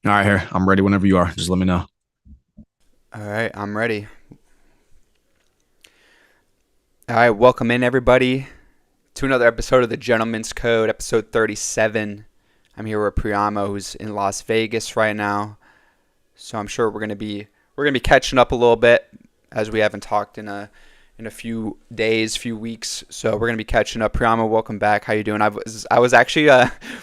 All right, here. I'm ready whenever you are. Just let me know. All right, I'm ready. All right, welcome in everybody to another episode of the Gentleman's Code, episode 37. I'm here with Priamo, who's in Las Vegas right now. So I'm sure we're gonna be catching up a little bit as we haven't talked in a few days, few weeks. So we're gonna be catching up. Priamo, welcome back. How you doing? I was actually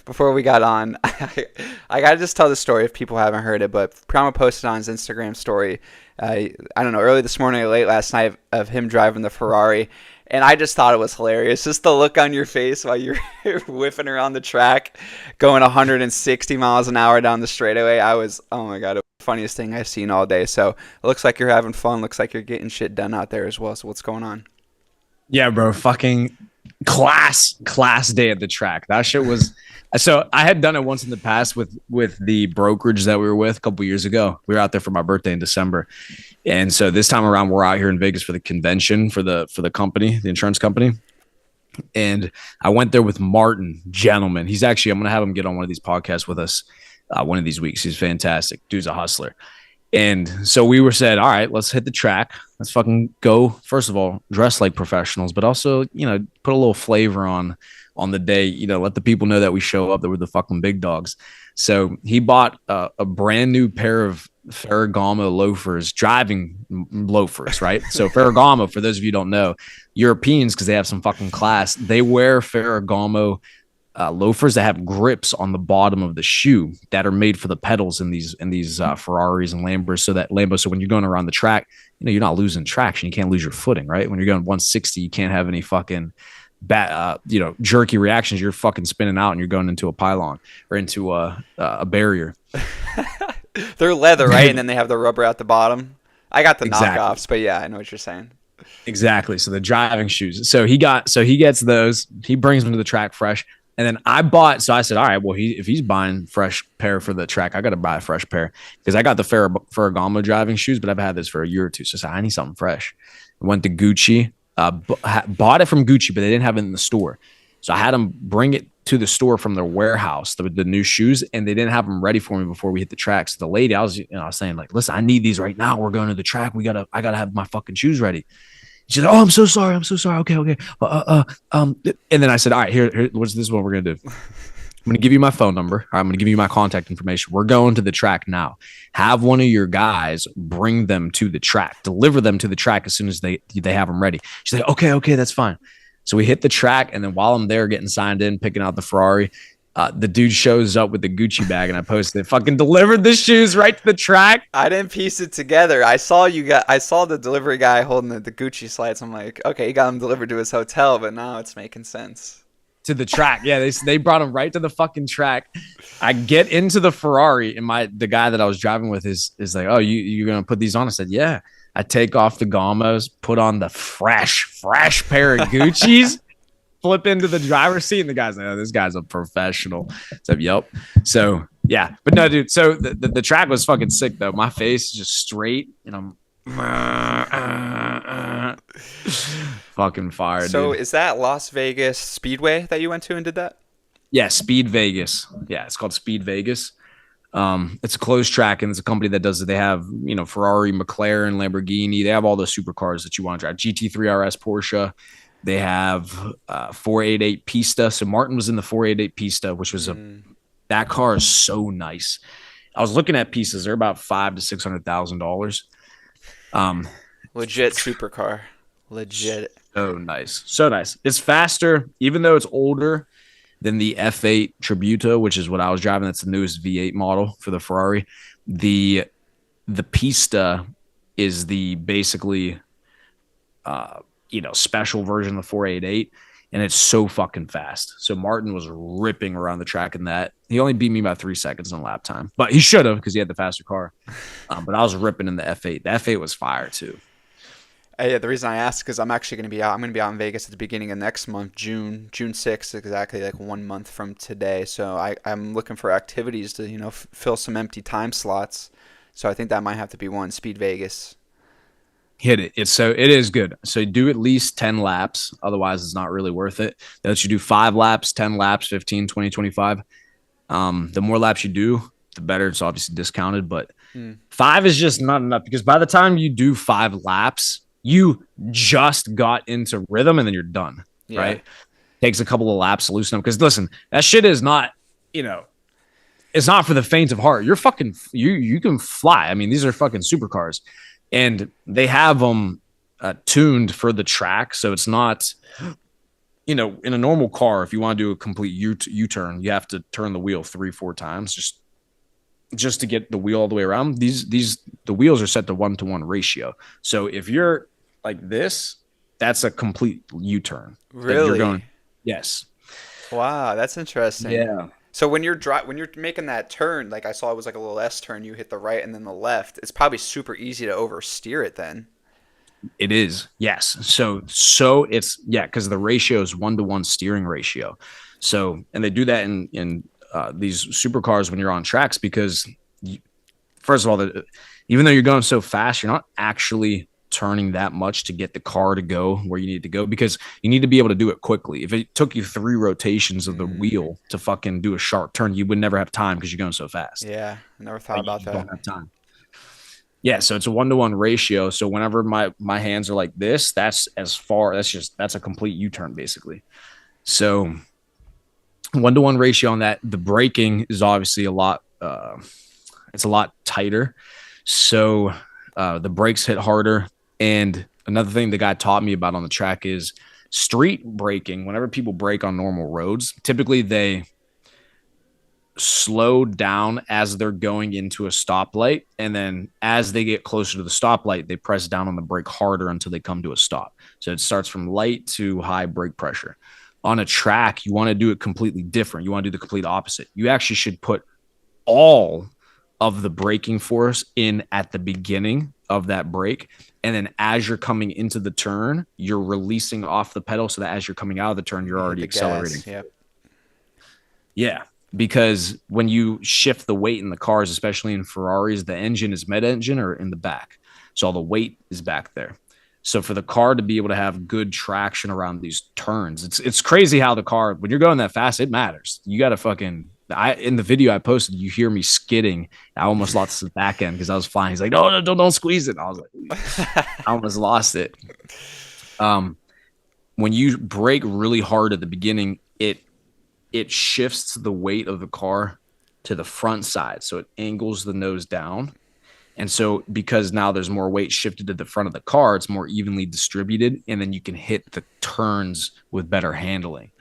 before we got on, I gotta just tell the story if people haven't heard it. But Priamo posted on his Instagram story. I don't know, early this morning or late last night of him driving the Ferrari. And I just thought it was hilarious. Just the look on your face while you're whiffing around the track, going 160 miles an hour down the straightaway. Oh my God, it was the funniest thing I've seen all day. So it looks like you're having fun. Looks like you're getting shit done out there as well. So what's going on? Yeah, bro. Fucking class day at the track. That shit was. So I had done it once in the past with the brokerage that we were with a couple years ago. We were out there for my birthday in December, and so this time around we're out here in Vegas for the convention for the company, the insurance company. And I went there with Martin Gentleman. He's actually I'm gonna have him get on one of these podcasts with us one of these weeks. He's fantastic. Dude's a hustler. And so we were said, all right, let's hit the track. Let's fucking go. First of all, dress like professionals, but also, put a little flavor on the day. Let the people know that we show up, that we're the fucking big dogs. So he bought a brand new pair of Ferragamo loafers, driving loafers, right? So Ferragamo, for those of you who don't know, Europeans, because they have some fucking class, they wear Ferragamo loafers that have grips on the bottom of the shoe that are made for the pedals in these Ferraris and Lambos. So when you're going around the track, you're not losing traction. You can't lose your footing, right? When you're going 160, you can't have any fucking jerky reactions. You're fucking spinning out and you're going into a pylon or into a barrier. They're leather, right? And then they have the rubber at the bottom. I got the Exactly. knockoffs, but yeah, I know what you're saying. Exactly. So the driving shoes. So he gets those. He brings them to the track fresh. And then I bought. So I said, all right, well, if he's buying fresh pair for the track, I got to buy a fresh pair because I got the Ferragamo driving shoes, but I've had this for a year or two. So I said, I need something fresh. I went to Gucci, bought it from Gucci, but they didn't have it in the store. So I had them bring it to the store from their warehouse, the new shoes, and they didn't have them ready for me before we hit the track. So the lady, I was saying like, listen, I need these right now. We're going to the track. I gotta have my fucking shoes ready. She's like, "Oh, I'm so sorry. I'm so sorry. Okay, okay." And then I said, "All right, here. What's this? What we're gonna do? I'm gonna give you my phone number. All right, I'm gonna give you my contact information. We're going to the track now. Have one of your guys bring them to the track. Deliver them to the track as soon as they have them ready." She's like, "Okay, okay, that's fine." So we hit the track, and then while I'm there getting signed in, picking out the Ferrari, the dude shows up with the Gucci bag, and I posted, "Fucking delivered the shoes right to the track." I didn't piece it together. I saw the delivery guy holding the Gucci slides. I'm like, okay, he got them delivered to his hotel, but now it's making sense. To the track. Yeah, they brought him right to the fucking track. I get into the Ferrari, and the guy that I was driving with is like, "Oh, you're gonna put these on?" I said, "Yeah." I take off the Gamos, put on the fresh pair of Gucci's, flip into the driver's seat, and the guy's like, "Oh, this guy's a professional." So, yep. So yeah, but no, dude. So the track was fucking sick though. My face is just straight, and I'm fucking fire, So dude. is that Las Vegas Speedway that you went to and did that? Yeah, Speed Vegas. Yeah, it's called Speed Vegas. It's a closed track, and it's a company that does it. They have, Ferrari, McLaren, Lamborghini. They have all the supercars that you want to drive. GT3 RS, Porsche. They have 488 Pista. So Martin was in the 488 Pista, which was Mm, that car is so nice. I was looking at pieces. They're about $500,000 to $600,000. Um, legit supercar. Legit. so nice, so nice. It's faster, even though it's older than the F8 Tributo, which is what I was driving. That's the newest V8 model for the Ferrari. The the Pista is the basically special version of the 488, and it's so fucking fast. So Martin was ripping around the track in that. He only beat me by 3 seconds in lap time, but he should have because he had the faster car. But I was ripping in the F8. The F8 was fire too. Yeah, the reason I asked is I'm actually going to be out. I'm going to be out in Vegas at the beginning of next month, June 6th, exactly like 1 month from today. So I'm looking for activities to fill some empty time slots. So I think that might have to be one. Speed Vegas. Hit it. It is good. So do at least 10 laps. Otherwise, it's not really worth it. They let you do 5 laps, 10 laps, 15, 20, 25. The more laps you do, the better. It's obviously discounted, but Mm. 5 is just not enough because by the time you do 5 laps, you just got into rhythm and then you're done, Yeah. right? Takes a couple of laps to loosen up because listen, that shit is not, it's not for the faint of heart. You're fucking you can fly. I mean, these are fucking supercars, and they have them tuned for the track, so it's not. In a normal car, if you want to do a complete U-turn, you have to turn the wheel 3-4 times just to get the wheel all the way around. The wheels are set to 1-to-1 ratio. So if you're like this, that's a complete U-turn. That you're going. Really? Yes. Wow, that's interesting. Yeah. So when you're making that turn, like I saw it was like a little S turn, you hit the right and then the left. It's probably super easy to oversteer it then. It is, yes. So it's because the ratio is 1-to-1 steering ratio. So and they do that in these supercars when you're on tracks because first of all, even though you're going so fast, you're not actually turning that much to get the car to go where you need to go because you need to be able to do it quickly. If it took you 3 rotations of the Mm, wheel to fucking do a sharp turn, you would never have time because you're going so fast. yeah, I never thought Like you about just that. don't have time. Yeah, so it's a 1-to-1 ratio. So whenever my hands are like this, that's a complete U-turn basically. So 1-to-1 ratio on that. The braking is obviously it's a lot tighter. So the brakes hit harder. And another thing the guy taught me about on the track is street braking. Whenever people brake on normal roads, typically they slow down as they're going into a stoplight. And then as they get closer to the stoplight, they press down on the brake harder until they come to a stop. So it starts from light to high brake pressure. On a track, you want to do it completely different. You want to do the complete opposite. You actually should put all of the braking force in at the beginning of that brake. And then as you're coming into the turn, you're releasing off the pedal so that as you're coming out of the turn, you're You hit already the accelerating. gas. Yep. Yeah. Because when you shift the weight in the cars, especially in Ferraris, the engine is mid-engine or in the back. So all the weight is back there. So for the car to be able to have good traction around these turns, it's crazy how the car, when you're going that fast, it matters. You got to in the video I posted, you hear me skidding. I almost lost the back end because I was flying. He's like, no, don't squeeze it. I was like, I almost lost it. When you brake really hard at the beginning, it shifts the weight of the car to the front side. So it angles the nose down. And so because now there's more weight shifted to the front of the car, it's more evenly distributed. And then you can hit the turns with better handling.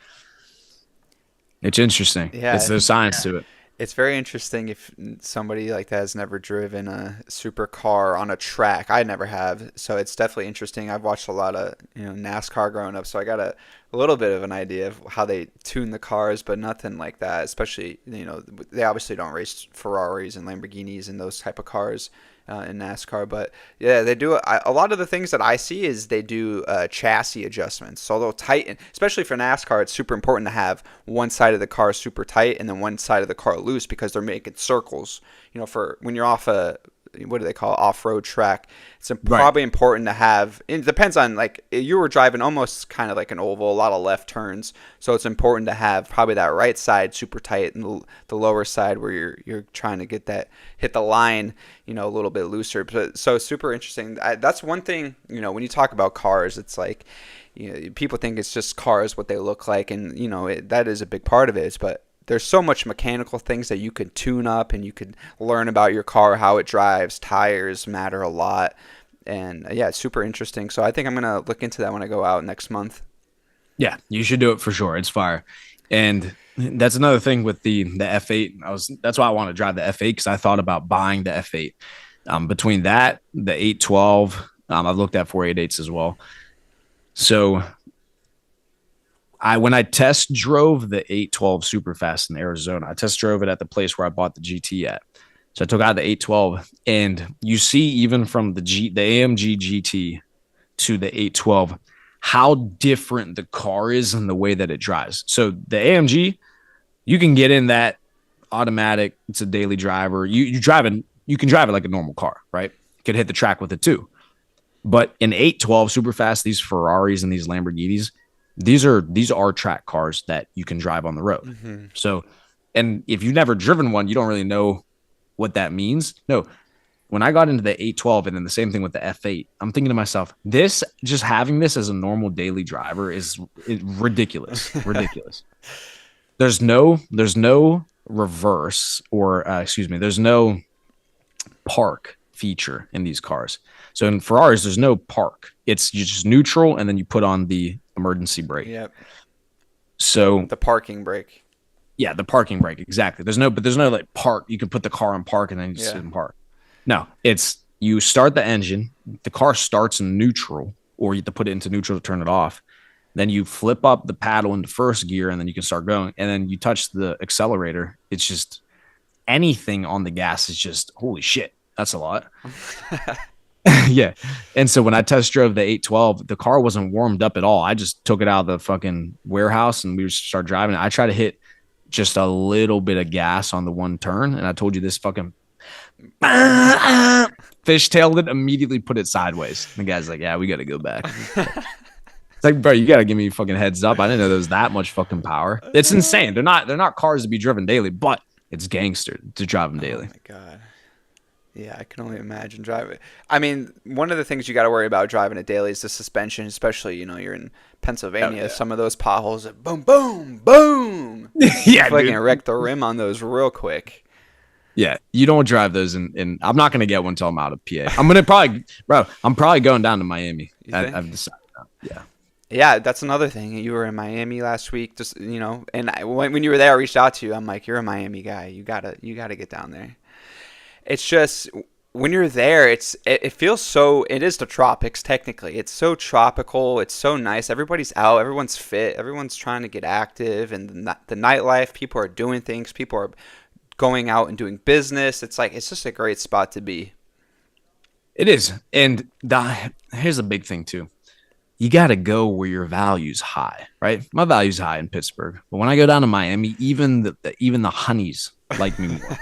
It's interesting. It's Yeah, there's science to it. it's very interesting if somebody like that has never driven a supercar on a track. I never have, so it's definitely interesting. I've watched a lot of NASCAR growing up, so I got a little bit of an idea of how they tune the cars, but nothing like that. Especially they obviously don't race Ferraris and Lamborghinis and those type of cars in NASCAR, but yeah, they do. A lot of the things that I see is they do chassis adjustments. So they'll tighten, especially for NASCAR. It's super important to have one side of the car super tight and then one side of the car loose because they're making circles. For when you're off a what do they call it, off-road track, it's Right. probably important to have. It depends on, like, you were driving almost kind of like an oval, a lot of left turns, so it's important to have probably that right side super tight and the lower side where you're trying to get that hit the line a little bit looser. But so super interesting. That's one thing, when you talk about cars, it's like, people think it's just cars, what they look like, and that is a big part of it. But there's so much mechanical things that you could tune up and you could learn about your car, how it drives. Tires matter a lot. And yeah, it's super interesting. So I think I'm going to look into that when I go out next month. Yeah, you should do it for sure. It's fire. And that's another thing with the F8. That's why I want to drive the F8 because I thought about buying the F8. Between that, the 812, I've looked at 488s as well. So when I test drove the 812 Superfast in Arizona, I test drove it at the place where I bought the GT at. So I took out the 812, and you see even from the AMG GT to the 812 how different the car is in the way that it drives. So the AMG, you can get in that automatic. It's a daily driver. You can drive it like a normal car, right? You could hit the track with it too. But in 812 Superfast, these Ferraris and these Lamborghinis, these are track cars that you can drive on the road. Mm-hmm. So, and if you've never driven one, you don't really know what that means. No, when I got into the 812 and then the same thing with the F8, I'm thinking to myself, this just having this as a normal daily driver is ridiculous. Ridiculous. There's no reverse or excuse me, there's no park feature in these cars. So in Ferraris, there's no park. It's just neutral and then you put on the emergency brake. Yep. So the parking brake. Yeah, the parking brake, exactly. There's no like park. You can put the car in park and then you sit in park. No, it's you start the engine, the car starts in neutral, or you have to put it into neutral to turn it off. Then you flip up the paddle into first gear and then you can start going. And then you touch the accelerator. It's just anything on the gas is just holy shit. That's a lot. Yeah. And so when I test drove the 812, the car wasn't warmed up at all. I just took it out of the fucking warehouse and we just started driving. I tried to hit just a little bit of gas on the one turn. And I told you this fucking fishtailed it, immediately put it sideways. And the guy's like, yeah, we got to go back. It's like, bro, you got to give me fucking heads up. I didn't know there was that much fucking power. It's insane. They're not cars to be driven daily, but it's gangster to drive them daily. Oh my God. Yeah, I can only imagine driving. I mean, one of the things you got to worry about driving it daily is the suspension, especially, you're in Pennsylvania. Some of those potholes, boom, boom, boom. Yeah, fucking wreck the rim on those real quick. Yeah, you don't drive those in I'm not going to get one until I'm out of PA. I'm probably going down to Miami. I've decided that. Yeah. Yeah, that's another thing. You were in Miami last week, just and when you were there, I reached out to you. I'm like, you're a Miami guy. You gotta get down there. It's just when you're there, it feels so. It is the tropics technically. It's so tropical. It's so nice. Everybody's out. Everyone's fit. Everyone's trying to get active, and the nightlife. People are doing things. People are going out and doing business. It's just a great spot to be. It is, and here's a big thing too. You got to go where your value's high, right? My value's high in Pittsburgh, but when I go down to Miami, even the honeys like me more.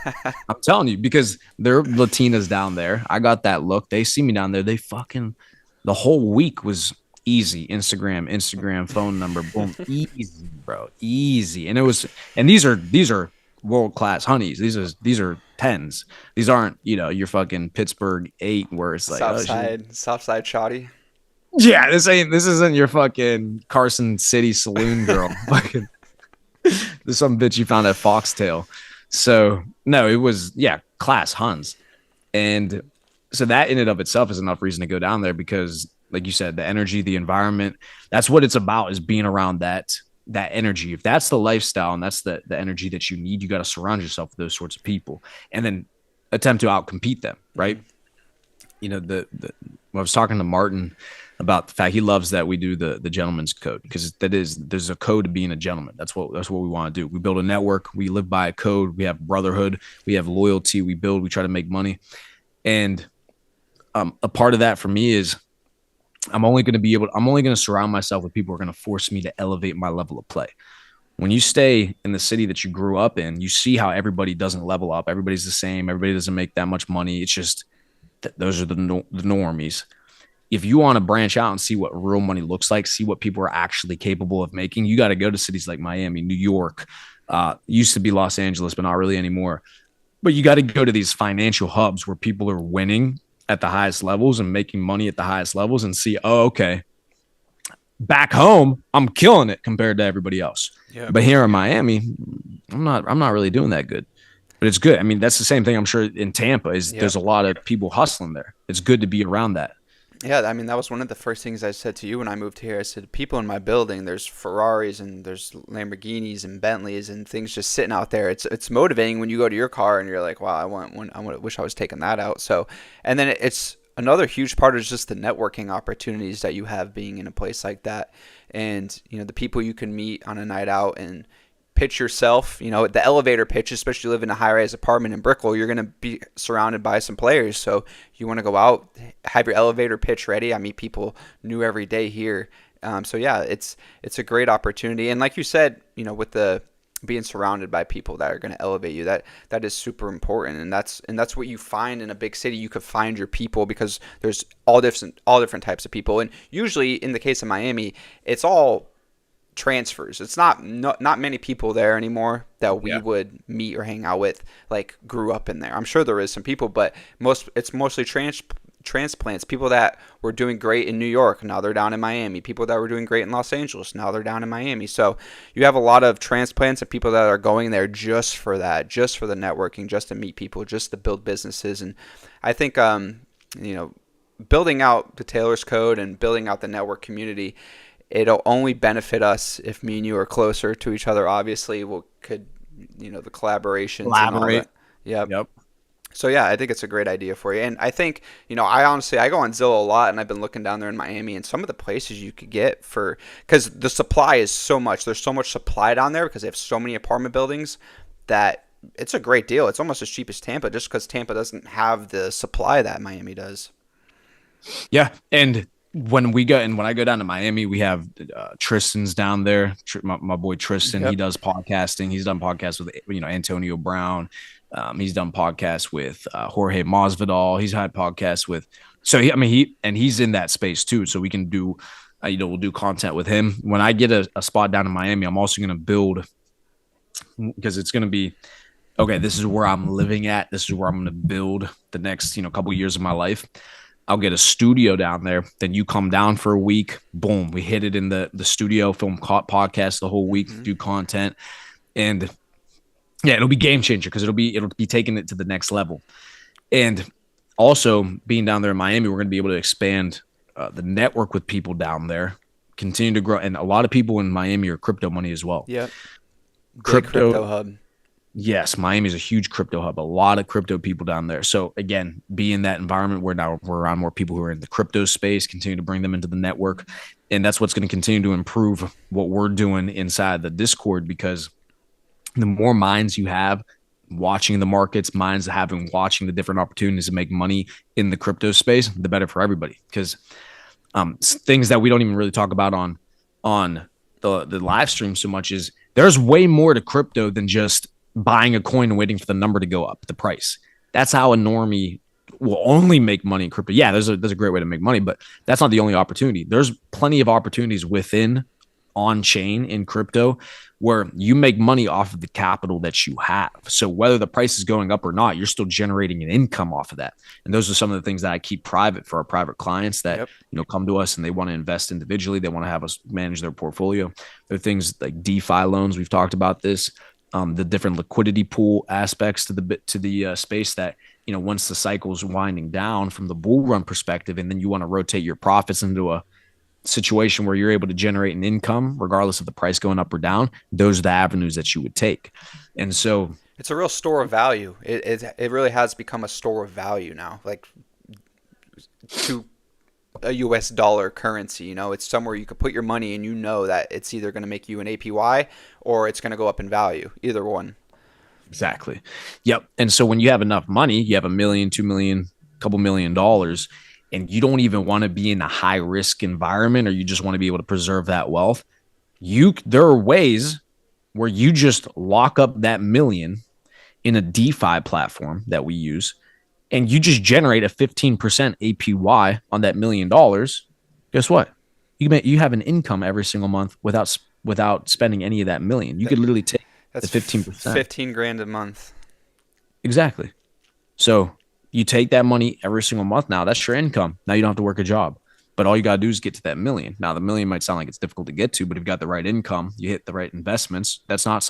I'm telling you, because they're Latinas down there. I got that look. They see me down there. They fucking the whole week was easy. Instagram, phone number, boom, easy, bro, easy. And these are world class honeys. These are tens. These aren't your fucking Pittsburgh 8 where it's like Southside shoddy. Yeah, this isn't your fucking Carson City saloon girl. Fucking, there's some bitch you found at Foxtail. So no, it was class Huns, and so that in and of itself is enough reason to go down there because, like you said, the energy, the environment, that's what it's about, is being around that energy. If that's the lifestyle and that's the energy that you need, you got to surround yourself with those sorts of people, and then attempt to outcompete them, right? When I was talking to Martin about the fact he loves that we do the gentleman's code, because there's a code to being a gentleman. That's what we want to do. We build a network. We live by a code. We have brotherhood. We have loyalty. We try to make money. And a part of that for me is I'm only going to surround myself with people who are going to force me to elevate my level of play. When you stay in the city that you grew up in, you see how everybody doesn't level up. Everybody's the same. Everybody doesn't make that much money. It's just those are the normies. If you want to branch out and see what real money looks like, see what people are actually capable of making, you got to go to cities like Miami, New York, used to be Los Angeles, but not really anymore. But you got to go to these financial hubs where people are winning at the highest levels and making money at the highest levels and see, oh, okay, back home, I'm killing it compared to everybody else. Yeah. But here in Miami, I'm not really doing that good. But it's good. I mean, that's the same thing I'm sure in Tampa is there's a lot of people hustling there. It's good to be around that. Yeah, I mean, that was one of the first things I said to you when I moved here. I said, people in my building, there's Ferraris and there's Lamborghinis and Bentleys and things just sitting out there. It's motivating when you go to your car and you're like, wow, I want one. I wish I was taking that out. So, and then it's another huge part is just the networking opportunities that you have being in a place like that. And, the people you can meet on a night out and pitch yourself, the elevator pitch, especially live in a high-rise apartment in Brickell, you're going to be surrounded by some players. So you want to go out, have your elevator pitch ready. I meet people new every day here. So yeah, it's a great opportunity. And like you said, with the being surrounded by people that are going to elevate you, that is super important. And that's what you find in a big city. You could find your people because there's all different types of people. And usually in the case of Miami, it's all transfers. It's not many people there anymore that we Yeah. would meet or hang out with, like grew up in there. I'm sure there is some people, but it's mostly transplants. People that were doing great in New York, now they're down in Miami. People that were doing great in Los Angeles, now they're down in Miami. So you have a lot of transplants and people that are going there just for that, just for the networking, just to meet people, just to build businesses. And I think building out the Taylor's Code and building out the network community, it'll only benefit us if me and you are closer to each other. Obviously, the collaborations and all Collaborate. that. Yep. Yep. So yeah, I think it's a great idea for you. And I think, I go on Zillow a lot, and I've been looking down there in Miami, and some of the places you could get because the supply is so much. There's so much supply down there because they have so many apartment buildings that it's a great deal. It's almost as cheap as Tampa, just because Tampa doesn't have the supply that Miami does. Yeah. And when I go down to Miami, we have Tristan's down there. My boy Tristan, Yep. he does podcasting. He's done podcasts with Antonio Brown. He's done podcasts with Jorge Masvidal. He's had podcasts with. So he's in that space too. So we can do, we'll do content with him. When I get a spot down in Miami, I'm also going to build, because it's going to be, okay, this is where I'm living at. This is where I'm going to build the next, couple of years of my life. I'll get a studio down there. Then you come down for a week. Boom, we hit it in the studio, film podcast the whole week, do content, and yeah, it'll be game changer because it'll be taking it to the next level. And also being down there in Miami, we're going to be able to expand the network with people down there, continue to grow, and a lot of people in Miami are crypto money as well. Yep. Crypto hub. Yes, Miami is a huge crypto hub. A lot of crypto people down there. So again, be in that environment where now we're around more people who are in the crypto space, continue to bring them into the network. And that's what's going to continue to improve what we're doing inside the Discord, because the more minds you have watching the markets, minds watching the different opportunities to make money in the crypto space, the better for everybody. Because things that we don't even really talk about on the live stream so much is there's way more to crypto than just buying a coin and waiting for the number to go up, the price. That's how a normie will only make money in crypto. Yeah, there's a great way to make money, but that's not the only opportunity. There's plenty of opportunities within on chain in crypto where you make money off of the capital that you have. So whether the price is going up or not, you're still generating an income off of that. And those are some of the things that I keep private for our private clients that, come to us and they want to invest individually. They want to have us manage their portfolio. There are things like DeFi loans. We've talked about this. The different liquidity pool aspects to the space that, once the cycle's winding down from the bull run perspective, and then you want to rotate your profits into a situation where you're able to generate an income regardless of the price going up or down, those are the avenues that you would take. And so it's a real store of value. It really has become a store of value now, like to a US dollar currency. It's somewhere you could put your money and that it's either going to make you an APY or it's going to go up in value, either one. Exactly. Yep. And so when you have enough money, you have $1 million, $2 million, couple $1 million, and you don't even want to be in a high risk environment, or you just want to be able to preserve that wealth, there are ways where you just lock up that million in a DeFi platform that we use, and you just generate a 15% APY on that $1 million. Guess what? You have an income every single month without spending any of that million. You could literally take the 15%. 15 grand a month. Exactly. So you take that money every single month. Now that's your income. Now you don't have to work a job, but all you got to do is get to that million. Now the million might sound like it's difficult to get to, but if you've got the right income, you hit the right investments. That's not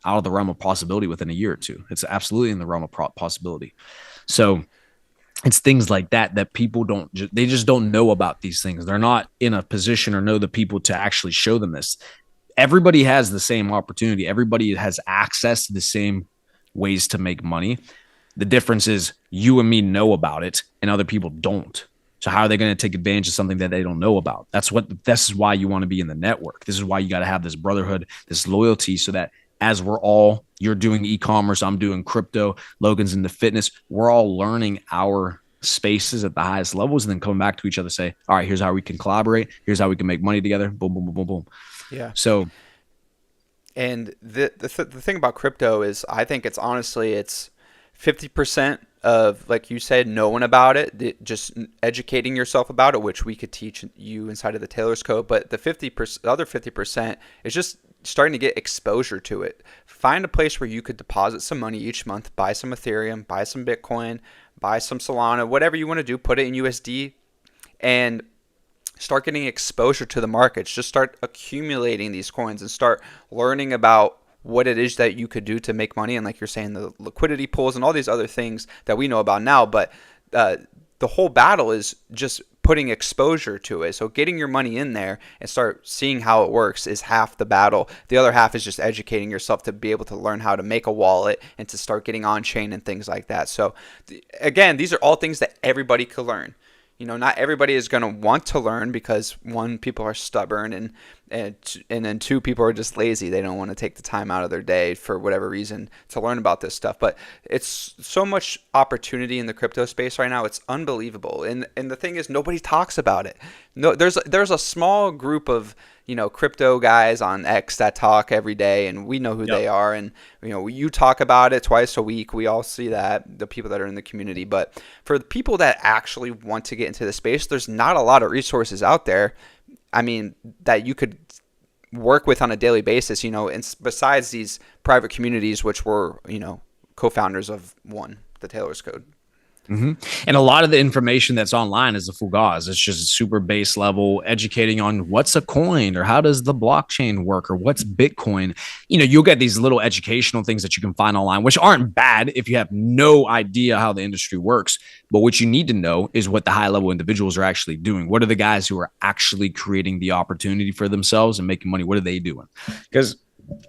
out of the realm of possibility within a year or two. It's absolutely in the realm of possibility. So it's things like that people they just don't know about these things. They're not in a position or know the people to actually show them this. Everybody has the same opportunity. Everybody has access to the same ways to make money. The difference is you and me know about it and other people don't. So how are they going to take advantage of something that they don't know about? This is why you want to be in the network. This is why you got to have this brotherhood, this loyalty, so that as you're doing e-commerce, I'm doing crypto, Logan's into fitness, we're all learning our spaces at the highest levels and then coming back to each other, say, all right, here's how we can collaborate. Here's how we can make money together. Boom, boom, boom, boom, boom. Yeah. So, and the thing about crypto is I think it's 50% of, like you said, knowing about it, just educating yourself about it, which we could teach you inside of the Taylor's Code. But the other 50% is just starting to get exposure to it. Find a place where you could deposit some money each month, buy some Ethereum, buy some Bitcoin, buy some Solana, whatever you want to do, put it in USD, and start getting exposure to the markets. Just start accumulating these coins and start learning about what it is that you could do to make money. And like you're saying, the liquidity pools and all these other things that we know about now. But the whole battle is just putting exposure to it. So getting your money in there and start seeing how it works is half the battle. The other half is just educating yourself to be able to learn how to make a wallet and to start getting on chain and things like that. So again, these are all things that everybody could learn. Not everybody is going to want to learn because, one, people are stubborn, and then two, people are just lazy. They don't want to take the time out of their day for whatever reason to learn about this stuff. But it's so much opportunity in the crypto space right now. It's unbelievable. And the thing is, nobody talks about it. No, there's a small group of crypto guys on X that talk every day, and we know who they are. And you talk about it twice a week. We all see that, the people that are in the community. But for the people that actually want to get into the space, there's not a lot of resources out there. I mean, that you could work with on a daily basis. And besides these private communities, which were co-founders of the Taylor's Code. Mm-hmm. And a lot of the information that's online is a full gauze. It's just super base level, educating on what's a coin or how does the blockchain work or what's Bitcoin. You'll get these little educational things that you can find online, which aren't bad if you have no idea how the industry works. But what you need to know is what the high level individuals are actually doing. What are the guys who are actually creating the opportunity for themselves and making money? What are they doing? Because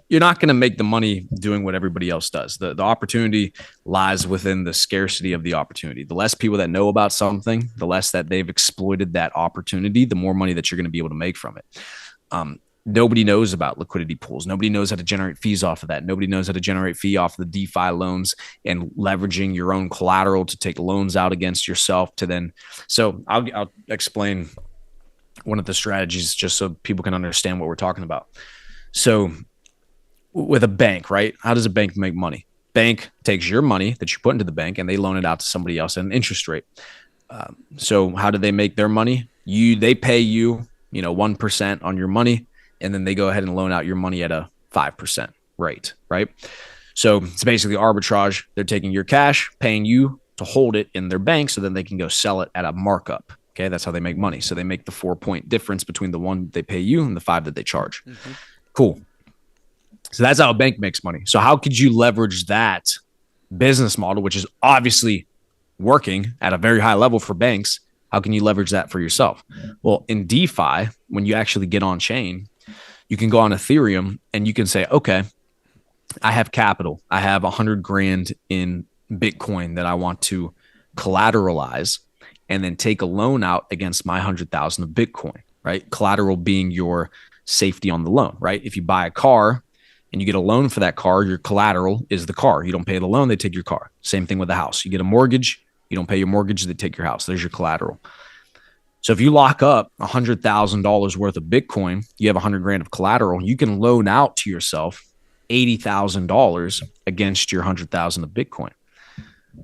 you're not going to make the money doing what everybody else does. The opportunity lies within the scarcity of the opportunity. The less people that know about something, the less that they've exploited that opportunity, the more money that you're going to be able to make from it. Nobody knows about liquidity pools. Nobody knows how to generate fees off of that. Nobody knows how to generate fee off of the DeFi loans and leveraging your own collateral to take loans out against yourself to then. So I'll explain one of the strategies just so people can understand what we're talking about. So with a bank, right? How does a bank make money? Bank takes your money that you put into the bank and they loan it out to somebody else at an interest rate. So how do they make their money? They pay you, 1% on your money, and then they go ahead and loan out your money at a 5% rate, right? So it's basically arbitrage. They're taking your cash, paying you to hold it in their bank so then they can go sell it at a markup. Okay, that's how they make money. So they make the 4-point difference between the one they pay you and the 5 that they charge. Mm-hmm. Cool. So that's how a bank makes money. So how could you leverage that business model, which is obviously working at a very high level for banks? How can you leverage that for yourself? Well, in DeFi, when you actually get on chain, you can go on Ethereum and you can say, okay, I have capital. I have 100 grand in Bitcoin that I want to collateralize and then take a loan out against my 100,000 of Bitcoin, right? Collateral being your safety on the loan, right? If you buy a car and you get a loan for that car, your collateral is the car. You don't pay the loan, they take your car. Same thing with the house. You get a mortgage, you don't pay your mortgage, they take your house. There's your collateral. So if you lock up $100,000 worth of Bitcoin, you have 100 grand of collateral, you can loan out to yourself $80,000 against your 100,000 of Bitcoin.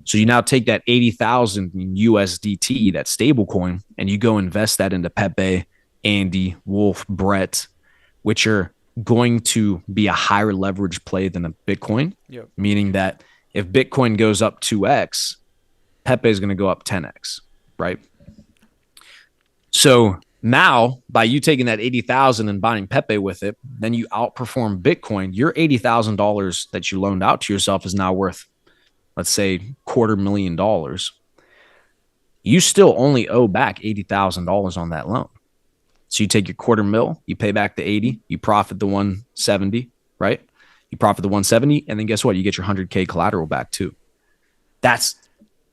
So you now take that 80,000 in USDT, that stable coin, and you go invest that into Pepe, Andy, Wolf, Brett, which are going to be a higher leverage play than a Bitcoin, meaning that if Bitcoin goes up 2x, Pepe is going to go up 10x, right? So now by you taking that 80,000 and buying Pepe with it, then you outperform Bitcoin. Your $80,000 that you loaned out to yourself is now worth, let's say, $250,000. You still only owe back $80,000 on that loan. So you take your $250,000, you pay back the 80, you profit the 170, right? You profit the 170, and then guess what? You get your 100K collateral back too. That's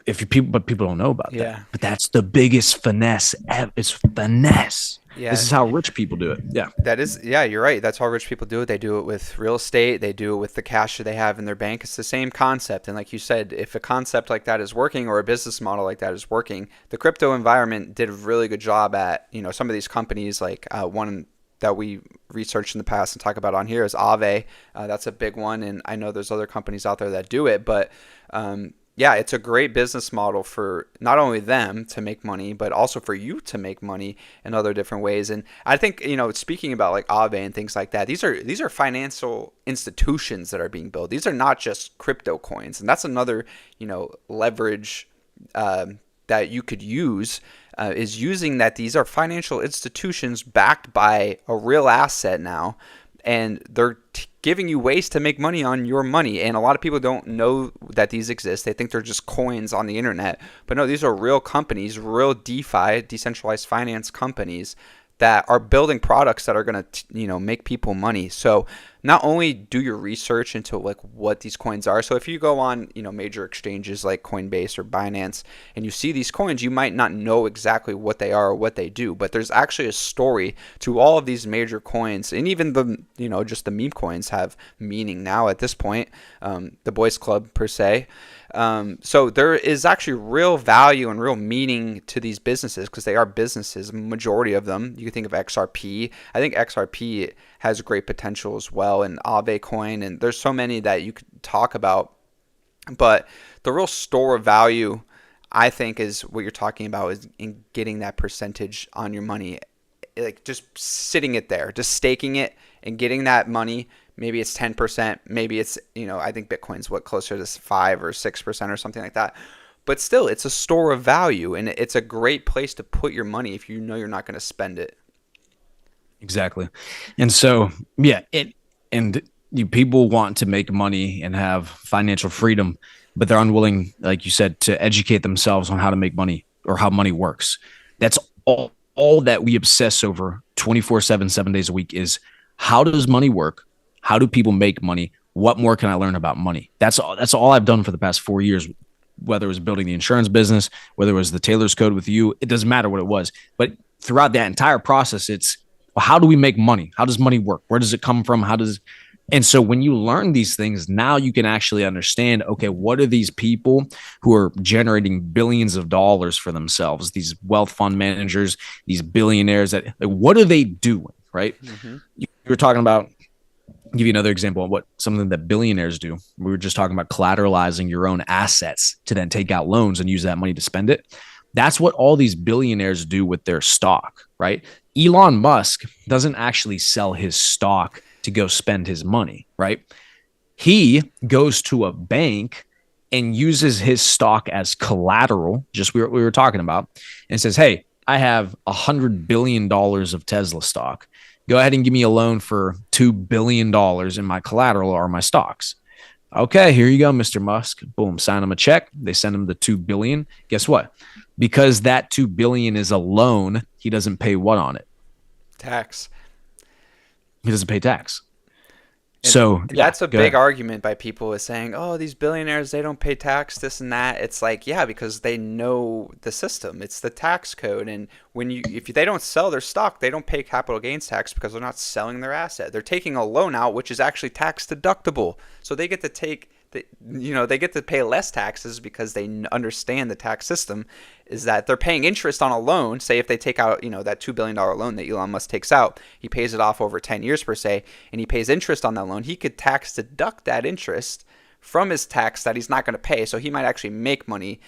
but people don't know about that. But that's the biggest finesse. It's finesse. Yeah. This is how rich people do it. Yeah. You're right. That's how rich people do it. They do it with real estate. They do it with the cash that they have in their bank. It's the same concept. And like you said, if a concept like that is working or a business model like that is working, the crypto environment did a really good job at, some of these companies, like one that we researched in the past and talk about on here is Aave. That's a big one. And I know there's other companies out there that do it, but yeah, it's a great business model for not only them to make money, but also for you to make money in other different ways. And I think, speaking about like Aave and things like that, these are financial institutions that are being built. These are not just crypto coins, and that's another, leverage that you could use. Is using that these are financial institutions backed by a real asset now, and they're giving you ways to make money on your money. And a lot of people don't know that these exist. They think they're just coins on the internet. But no, these are real companies, real DeFi, decentralized finance companies that are building products that are going to, make people money. So not only do your research into like what these coins are. So if you go on, major exchanges like Coinbase or Binance and you see these coins, you might not know exactly what they are or what they do, but there's actually a story to all of these major coins. And even the, just the meme coins have meaning now at this point, the Boys Club per se. So there is actually real value and real meaning to these businesses because they are businesses, majority of them. You can think of XRP. I think XRP has great potential as well, and Aave coin, and there's so many that you could talk about. But the real store of value, I think, is what you're talking about, is in getting that percentage on your money, like just sitting it there, just staking it and getting that money. Maybe it's 10%, maybe it's, I think Bitcoin's closer to 5 or 6% or something like that. But still, it's a store of value, and it's a great place to put your money if you know you're not going to spend it. Exactly. And so, yeah, people want to make money and have financial freedom, but they're unwilling, like you said, to educate themselves on how to make money or how money works. That's all that we obsess over 24/7, 7 days a week is how does money work? How do people make money? What more can I learn about money? That's all I've done for the past 4 years, whether it was building the insurance business, whether it was the Taylor's Code with you, it doesn't matter what it was. But throughout that entire process, it's, well, how do we make money? How does money work? Where does it come from? And so when you learn these things, now you can actually understand, okay, what are these people who are generating billions of dollars for themselves, these wealth fund managers, these billionaires, what are they doing, right? Mm-hmm. You were talking about, give you another example of something that billionaires do. We were just talking about collateralizing your own assets to then take out loans and use that money to spend it. That's what all these billionaires do with their stock, right? Elon Musk doesn't actually sell his stock to go spend his money, right? He goes to a bank and uses his stock as collateral, just what we were talking about, and says, hey, I have $100 billion of Tesla stock. Go ahead and give me a loan for $2 billion in my collateral or my stocks. Okay, here you go, Mr. Musk. Boom, sign him a check. They send him the $2 billion. Guess what? Because that $2 billion is a loan, he doesn't pay what on it? Tax. He doesn't pay tax. And so that's a big argument by people is saying, oh, these billionaires, they don't pay tax, this and that. It's like, yeah, because they know the system. It's the tax code. And if they don't sell their stock, they don't pay capital gains tax because they're not selling their asset. They're taking a loan out, which is actually tax deductible. So they get to they get to pay less taxes because they understand the tax system is that they're paying interest on a loan. Say if they take out, that $2 billion loan that Elon Musk takes out, he pays it off over 10 years per se, and he pays interest on that loan. He could tax deduct that interest from his tax that he's not going to pay. So he might actually make money,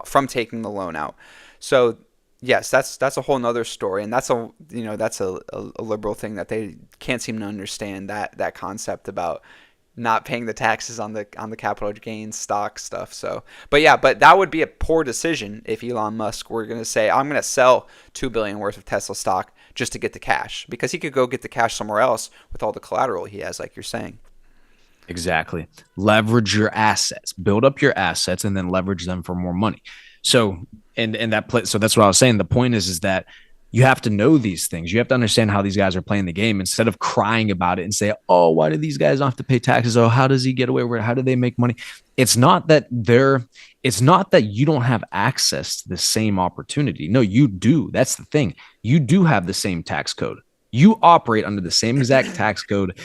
from taking the loan out. So yes, that's a whole nother story. And that's a liberal thing that they can't seem to understand, that concept about not paying the taxes on the capital gains stock stuff. So, but that would be a poor decision if Elon Musk were going to say, I'm going to sell $2 billion worth of Tesla stock just to get the cash, because he could go get the cash somewhere else with all the collateral he has, like you're saying. Exactly. Leverage your assets, build up your assets, and then leverage them for more money. So, so that's what I was saying. The point is that you have to know these things. You have to understand how these guys are playing the game instead of crying about it and say, oh, why do these guys not have to pay taxes? Oh, how does he get away with it? How do they make money? It's not that you don't have access to the same opportunity. No, you do. That's the thing. You do have the same tax code. You operate under the same exact tax code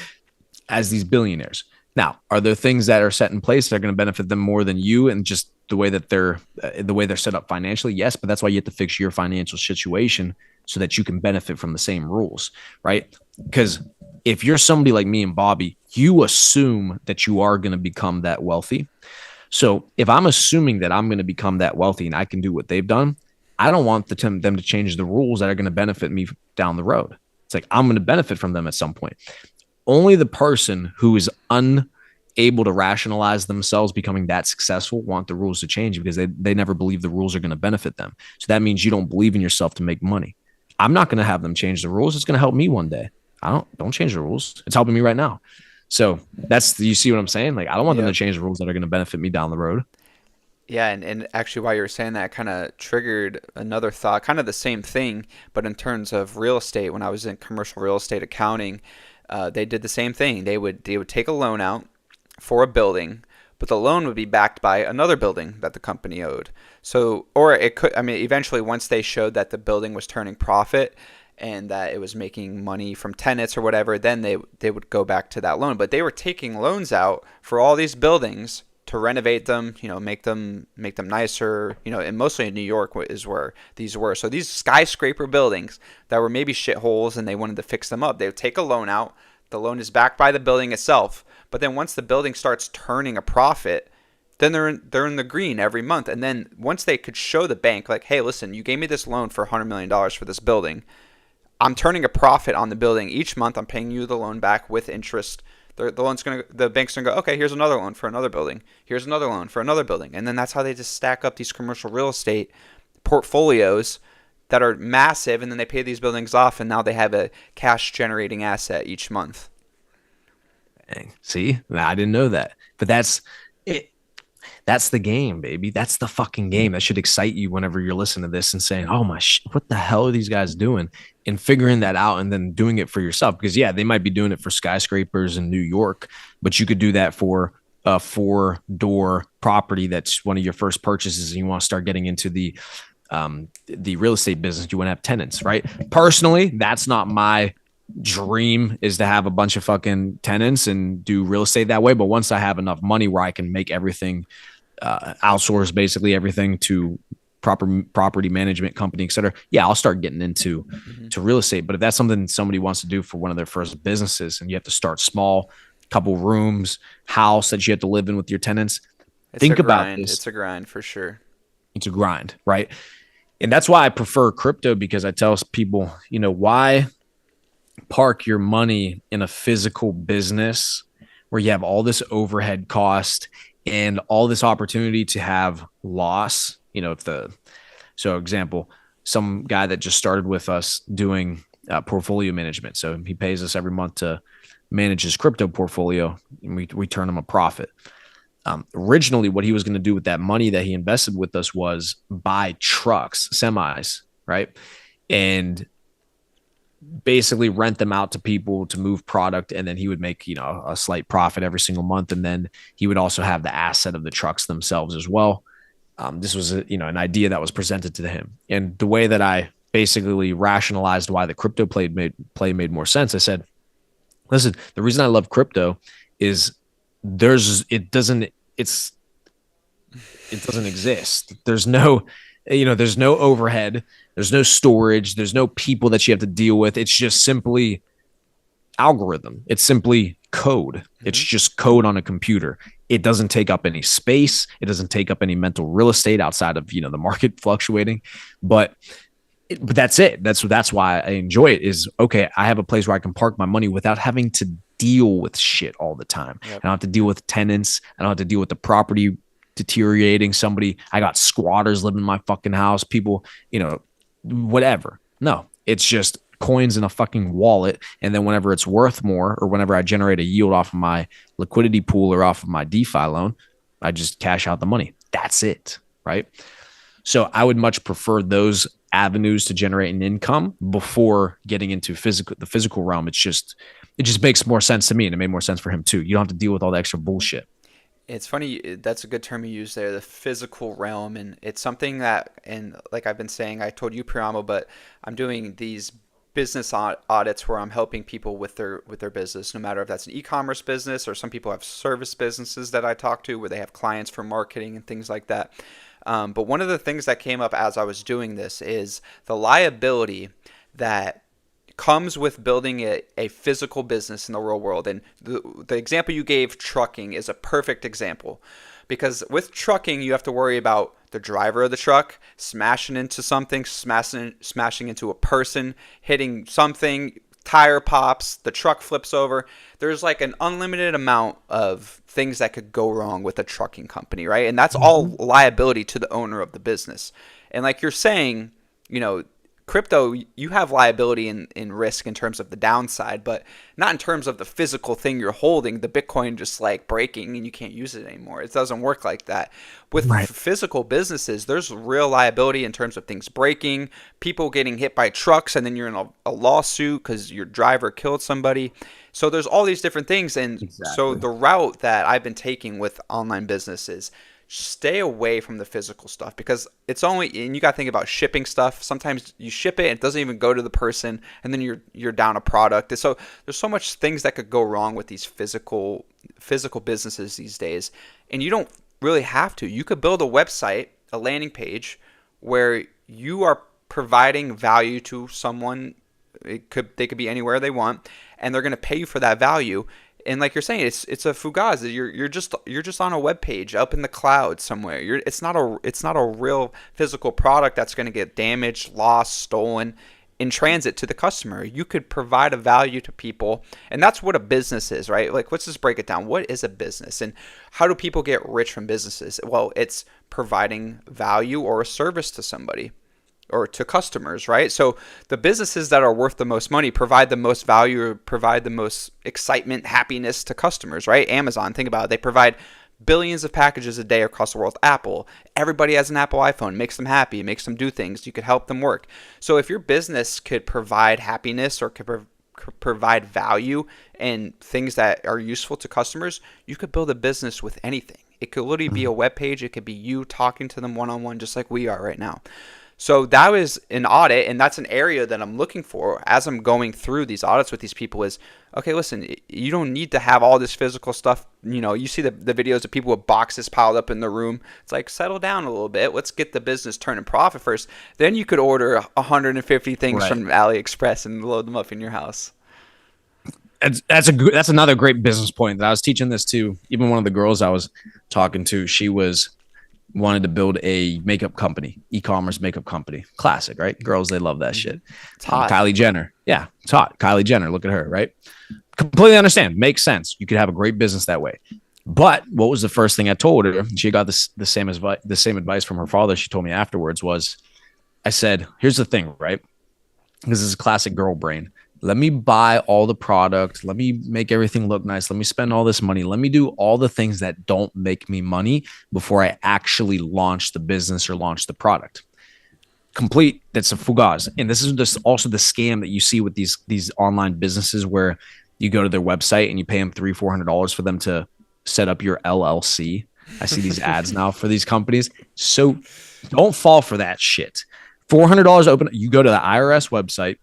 as these billionaires. Now, are there things that are set in place that are going to benefit them more than you and just the way they're set up financially? Yes, but that's why you have to fix your financial situation so that you can benefit from the same rules, right? Because if you're somebody like me and Bobby, you assume that you are going to become that wealthy. So if I'm assuming that I'm going to become that wealthy and I can do what they've done, I don't want them to change the rules that are going to benefit me down the road. It's like I'm going to benefit from them at some point. Only the person who is unable to rationalize themselves becoming that successful want the rules to change because they never believe the rules are going to benefit them. So that means you don't believe in yourself to make money. I'm not going to have them change the rules. It's going to help me one day. I don't change the rules. It's helping me right now. So you see what I'm saying? Like, I don't want them to Yep. change the rules that are going to benefit me down the road. Yeah, and actually, while you were saying that, kind of triggered another thought, kind of the same thing, but in terms of real estate. When I was in commercial real estate accounting, they did the same thing. They would take a loan out for a building, but the loan would be backed by another building that the company owed. So, or it could, I mean, eventually, once they showed that the building was turning profit and that it was making money from tenants or whatever, then they would go back to that loan. But they were taking loans out for all these buildings to renovate them, make them nicer, and mostly in New York is where these were. So these skyscraper buildings that were maybe shitholes and they wanted to fix them up, they would take a loan out. The loan is backed by the building itself, but then once the building starts turning a profit, then they're in the green every month. And then once they could show the bank, like, hey, listen, you gave me this loan for $100 million for this building. I'm turning a profit on the building each month. I'm paying you the loan back with interest. The bank's gonna go, okay, here's another loan for another building. Here's another loan for another building, and then that's how they just stack up these commercial real estate portfolios that are massive, and then they pay these buildings off, and now they have a cash generating asset each month. Dang. See, I didn't know that, but that's it. That's the game, baby. That's the fucking game. That should excite you whenever you're listening to this and saying, "Oh my, what the hell are these guys doing?" And figuring that out and then doing it for yourself. Because yeah, they might be doing it for skyscrapers in New York, but you could do that for a four-door property that's one of your first purchases, and you want to start getting into the real estate business. You want to have tenants, right? Personally, that's not my dream is to have a bunch of fucking tenants and do real estate that way. But once I have enough money where I can make everything outsource basically everything to proper property management company, et cetera. Yeah, I'll start getting into to real estate. But if that's something somebody wants to do for one of their first businesses and you have to start small, couple rooms, house that you have to live in with your tenants, It's a think about grind. this. It's a grind for sure. It's a grind, right? And that's why I prefer crypto because I tell people, why park your money in a physical business where you have all this overhead cost and all this opportunity to have loss. So example, some guy that just started with us doing portfolio management. So he pays us every month to manage his crypto portfolio and we turn him a profit. Originally what he was going to do with that money that he invested with us was buy trucks, semis, right? And basically rent them out to people to move product. And then he would make, a slight profit every single month. And then he would also have the asset of the trucks themselves as well. This was, an idea that was presented to him. And the way that I basically rationalized why the crypto play made more sense. I said, listen, the reason I love crypto is it doesn't exist. There's no overhead. There's no storage. There's no people that you have to deal with. It's just simply algorithm. It's simply code. Mm-hmm. It's just code on a computer. It doesn't take up any space. It doesn't take up any mental real estate outside of, the market fluctuating. But that's it. That's why I enjoy it is, okay, I have a place where I can park my money without having to deal with shit all the time. Yep. I don't have to deal with tenants. I don't have to deal with the property deteriorating. I got squatters living in my fucking house. People, whatever. No, it's just coins in a fucking wallet. And then whenever it's worth more or whenever I generate a yield off of my liquidity pool or off of my DeFi loan, I just cash out the money. That's it. Right. So I would much prefer those avenues to generate an income before getting into the physical realm. It just makes more sense to me. And it made more sense for him too. You don't have to deal with all the extra bullshit. It's funny, that's a good term you use there, the physical realm, and it's something that, and like I've been saying, I told you, Priamo, but I'm doing these business audits where I'm helping people with their business, no matter if that's an e-commerce business or some people have service businesses that I talk to where they have clients for marketing and things like that. But one of the things that came up as I was doing this is the liability that comes with building a physical business in the real world. And the example you gave, trucking, is a perfect example Because with trucking, you have to worry about the driver of the truck smashing into something, smashing into a person, hitting something, tire pops, the truck flips over. There's like an unlimited amount of things that could go wrong with a trucking company, right? And that's all liability to the owner of the business. And like you're saying, crypto, you have liability in risk in terms of the downside, but not in terms of the physical thing you're holding, the Bitcoin just like breaking and you can't use it anymore. It doesn't work like that. With physical businesses, there's real liability in terms of things breaking, people getting hit by trucks, and then you're in a lawsuit because your driver killed somebody. So there's all these different things. And so the route that I've been taking with online businesses, stay away from the physical stuff, because it's only, and you got to think about shipping stuff. Sometimes you ship it, it doesn't even go to the person, and then you're down a product. So there's so much things that could go wrong with these physical businesses these days, and you don't really have to. You could build a website, a landing page, where you are providing value to someone. They could be anywhere they want, and they're going to pay you for that value. And like you're saying, it's a fugazi. You're just on a web page up in the cloud somewhere. It's not a real physical product that's going to get damaged, lost, stolen in transit to the customer. You could provide a value to people, and that's what a business is, right? Like, let's just break it down. What is a business, and how do people get rich from businesses? Well, it's providing value or a service to somebody or to customers, right? So the businesses that are worth the most money provide the most value, or provide the most excitement, happiness to customers, right? Amazon, think about it. They provide billions of packages a day across the world. Apple, everybody has an Apple iPhone, makes them happy, makes them do things. You could help them work. So if your business could provide happiness or could provide value and things that are useful to customers, you could build a business with anything. It could literally be a web page. It could be you talking to them one-on-one, just like we are right now. So that was an audit, and that's an area that I'm looking for as I'm going through these audits with these people is, okay, listen, you don't need to have all this physical stuff. You see the videos of people with boxes piled up in the room. It's like, settle down a little bit. Let's get the business turning profit first. Then you could order 150 things from AliExpress and load them up in your house. That's another great business point that I was teaching this to. Even one of the girls I was talking to, she wanted to build a makeup company, e-commerce makeup company. Classic, right? Girls, they love that shit. It's hot. Kylie Jenner. Yeah, it's hot. Kylie Jenner. Look at her, right? Completely understand. Makes sense. You could have a great business that way. But what was the first thing I told her? She got the same advice from her father. She told me afterwards I said, here's the thing, right? This is classic girl brain. Let me buy all the product. Let me make everything look nice. Let me spend all this money. Let me do all the things that don't make me money before I actually launch the business or launch the product. That's a fugaz. And this is just also the scam that you see with these online businesses where you go to their website and you pay them $300-$400 for them to set up your LLC. I see these ads now for these companies. So don't fall for that shit. $400 open. You go to the IRS website.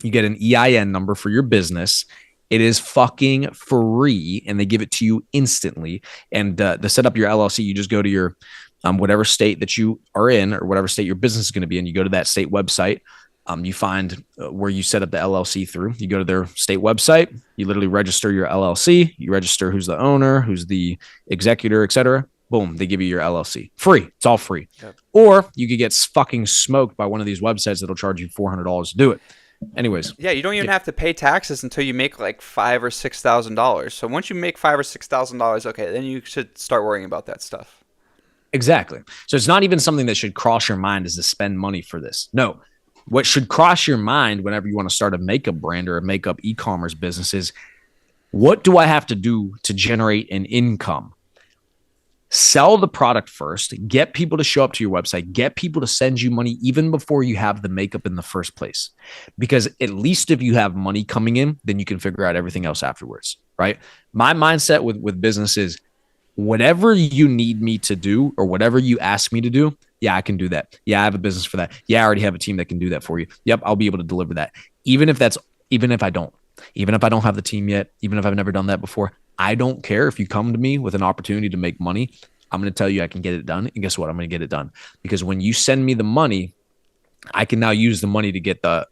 You get an EIN number for your business. It is fucking free, and they give it to you instantly. And to set up your LLC, you just go to your whatever state that you are in, or whatever state your business is going to be in. You go to that state website. You find where you set up the LLC through. You go to their state website. You literally register your LLC. You register who's the owner, who's the executor, etc. Boom, they give you your LLC. Free. It's all free. Yep. Or you could get fucking smoked by one of these websites that'll charge you $400 to do it. Anyways, yeah, you don't even have to pay taxes until you make like $5,000 or $6,000. So once you make $5,000 or $6,000, okay, then you should start worrying about that stuff. Exactly. So it's not even something that should cross your mind is to spend money for this. No, what should cross your mind whenever you want to start a makeup brand or a makeup e-commerce business is, what do I have to do to generate an income? Sell the product first, get people to show up to your website, get people to send you money even before you have the makeup in the first place. Because at least if you have money coming in, then you can figure out everything else afterwards, right? My mindset with business is, whatever you need me to do or whatever you ask me to do, yeah, I can do that. Yeah, I have a business for that. Yeah, I already have a team that can do that for you. Yep, I'll be able to deliver that. Even if I don't have the team yet, even if I've never done that before, I don't care. If you come to me with an opportunity to make money, I'm going to tell you I can get it done. And guess what? I'm going to get it done. Because when you send me the money, I can now use the money to get the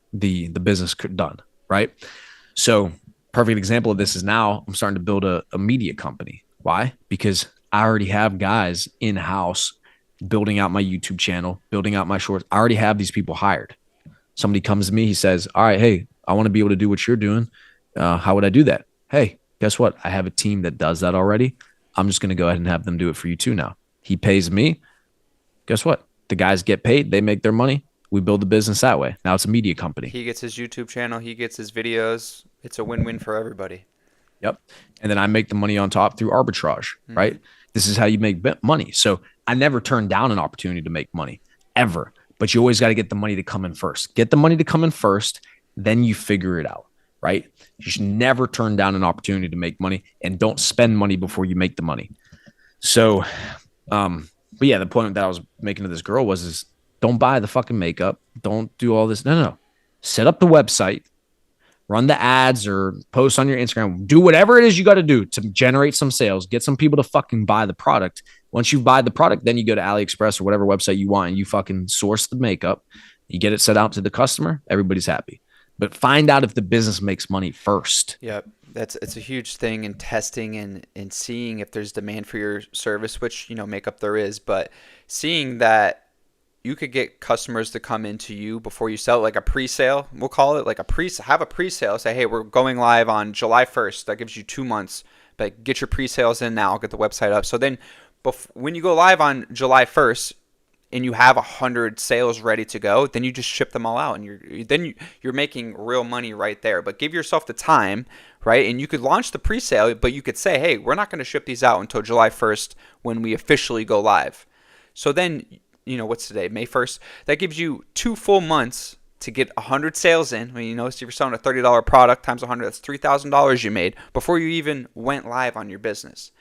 business done, right? So perfect example of this is now I'm starting to build a media company. Why? Because I already have guys in house building out my YouTube channel, building out my shorts. I already have these people hired. Somebody comes to me, he says, all right, hey, I want to be able to do what you're doing. How would I do that? Hey, guess what? I have a team that does that already. I'm just going to go ahead and have them do it for you too now. He pays me. Guess what? The guys get paid. They make their money. We build the business that way. Now it's a media company. He gets his YouTube channel. He gets his videos. It's a win-win for everybody. Yep. And then I make the money on top through arbitrage, right? This is how you make money. So I never turn down an opportunity to make money ever, but you always got to get the money to come in first. Get the money to come in first, then you figure it out, right? You should never turn down an opportunity to make money, and don't spend money before you make the money. So, but yeah, the point that I was making to this girl is don't buy the fucking makeup. Don't do all this. No. Set up the website, run the ads or post on your Instagram, do whatever it is you got to do to generate some sales, get some people to fucking buy the product. Once you buy the product, then you go to AliExpress or whatever website you want and you fucking source the makeup. You get it set out to the customer. Everybody's happy. But find out if the business makes money first. Yep. It's a huge thing in testing and seeing if there's demand for your service, which, makeup there is, but seeing that you could get customers to come into you before you sell, like a pre-sale, we'll call it, like have a pre-sale, say, hey, we're going live on July 1st. That gives you 2 months, but get your pre-sales in now, get the website up. So then when you go live on July 1st and you have 100 sales ready to go, then you just ship them all out and you're making real money right there. But give yourself the time, right? And you could launch the pre-sale, but you could say, hey, we're not going to ship these out until July 1st when we officially go live. So then, what's today? May 1st. That gives you 2 full months to get 100 sales in. I mean, if you're selling a $30 product times 100, that's $3,000 you made before you even went live on your business.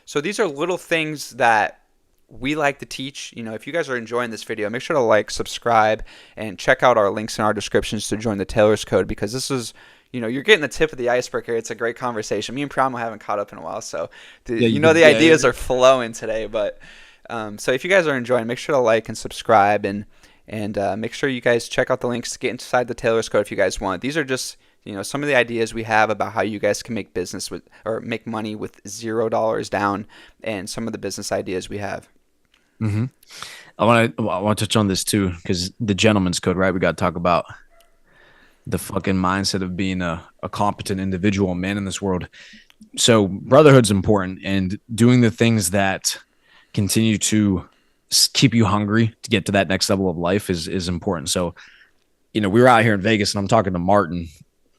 So these are little things that we like to teach. If you guys are enjoying this video, make sure to like, subscribe, and check out our links in our descriptions to join the Taylor's Code, because this is, you're getting the tip of the iceberg here. It's a great conversation. Me and Priamo haven't caught up in a while, so the ideas are flowing today. But so if you guys are enjoying, make sure to like and subscribe, and make sure you guys check out the links to get inside the Taylor's Code if you guys want. These are just some of the ideas we have about how you guys can make business with, or make money with $0 down, and some of the business ideas we have. Mm-hmm. I want to touch on this too, because the gentleman's code, right? We got to talk about the fucking mindset of being a competent individual, man in this world. So brotherhood's important, and doing the things that continue to keep you hungry to get to that next level of life is important. So, we were out here in Vegas, and I'm talking to Martin,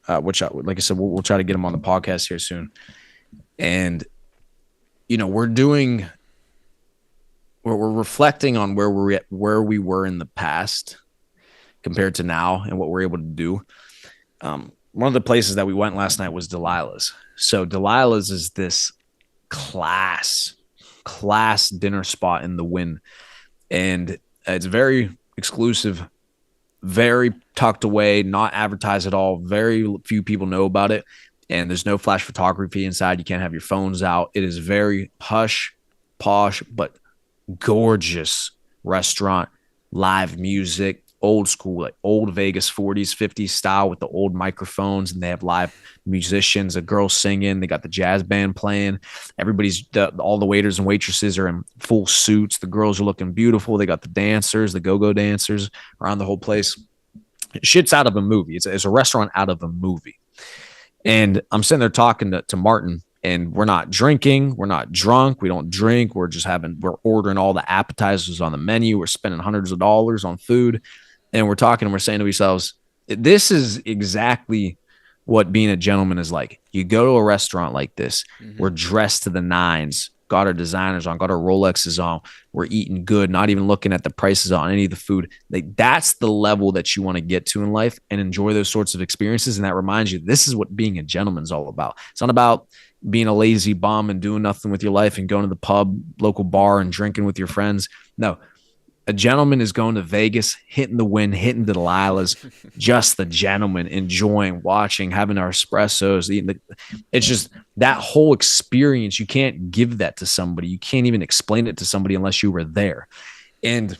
which, like I said, we'll try to get him on the podcast here soon. And, we're reflecting on where we were in the past compared to now and what we're able to do. One of the places that we went last night was Delilah's. So Delilah's is this class dinner spot in the Wynn, and it's very exclusive, very tucked away, not advertised at all. Very few people know about it, and there's no flash photography inside. You can't have your phones out. It is very hush, posh, but gorgeous restaurant, live music, old school, like old Vegas 40s, 50s style with the old microphones, and they have live musicians, a girl singing, they got the jazz band playing. All the waiters and waitresses are in full suits. The girls are looking beautiful. They got the dancers, the go-go dancers around the whole place. Shit's out of a movie. It's a restaurant out of a movie. And I'm sitting there talking to Martin, and we're not drinking. We're not drunk. We don't drink. We're ordering all the appetizers on the menu. We're spending hundreds of dollars on food. And we're talking, and we're saying to ourselves, this is exactly what being a gentleman is like. You go to a restaurant like this. Mm-hmm. We're dressed to the nines, got our designers on, got our Rolexes on. We're eating good, not even looking at the prices on any of the food. That's the level that you want to get to in life and enjoy those sorts of experiences. And that reminds you, this is what being a gentleman is all about. It's not about being a lazy bum and doing nothing with your life and going to the pub, local bar, and drinking with your friends. No. A gentleman is going to Vegas, hitting the Wynn, hitting the Delilah's, just the gentleman, enjoying, watching, having our espressos, eating. It's just that whole experience. You can't give that to somebody. You can't even explain it to somebody unless you were there. And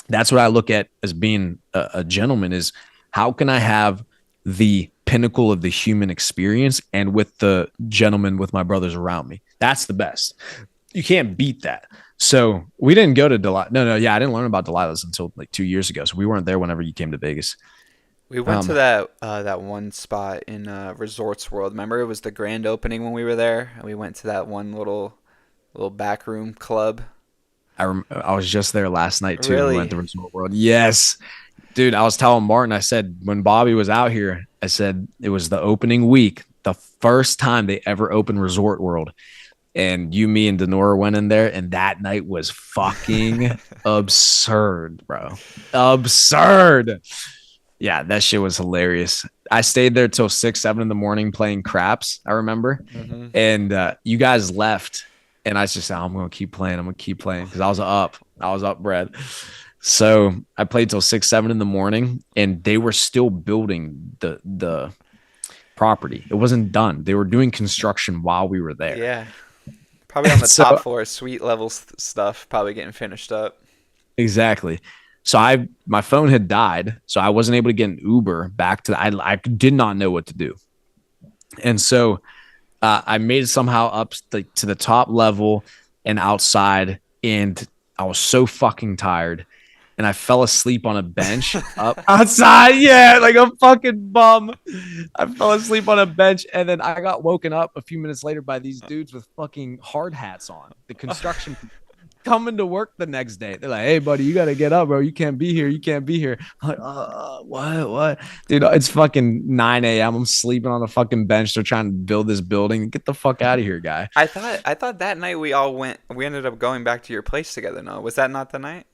that's what I look at as being a gentleman is, how can I have the pinnacle of the human experience and with the gentleman, with my brothers around me? That's the best. you can't beat that. So we didn't go to Delilah. No, yeah, I didn't learn about Delilah's until like 2 years ago. So we weren't there whenever you came to Vegas. We went to Um, that one spot in Resorts World. Remember, it was the grand opening when we were there, and we went to that one little back room club. I was just there last night too. And we went Really? to Resort World. Yes, dude. I was telling Martin. I said when Bobby was out here, I said it was the opening week, the first time they ever opened Resort World. And you, me, and Denora went in there, and that night was fucking absurd, bro. Absurd. Yeah, that shit was hilarious. I stayed there till 6, 7 in the morning playing craps. I remember, Hmm. and you guys left, and I just said, "I'm gonna keep playing. I'm gonna keep playing," because I was up. I was up, Brad. So I played till 6, 7 in the morning, and they were still building the property. It wasn't done. They were doing construction while we were there. Yeah. Probably on the So top floor, suite level stuff, probably getting finished up. exactly. So my phone had died, so I wasn't able to get an Uber back to I did not know what to do. And so I made it somehow up to the top level and outside, and I was so fucking tired. And I fell asleep on a bench up outside. Yeah, like a fucking bum. I fell asleep on a bench, and then I got woken up a few minutes later by these dudes with fucking hard hats on. The construction coming to work the next day. They're like, "Hey, buddy, you got to get up, bro. You can't be here. You can't be here." I'm like, what? Dude, it's fucking 9 a.m. I'm sleeping on a fucking bench. They're trying to build this building. Get the fuck out of here, guy. I thought that night we ended up going back to your place together. No, was that not the night?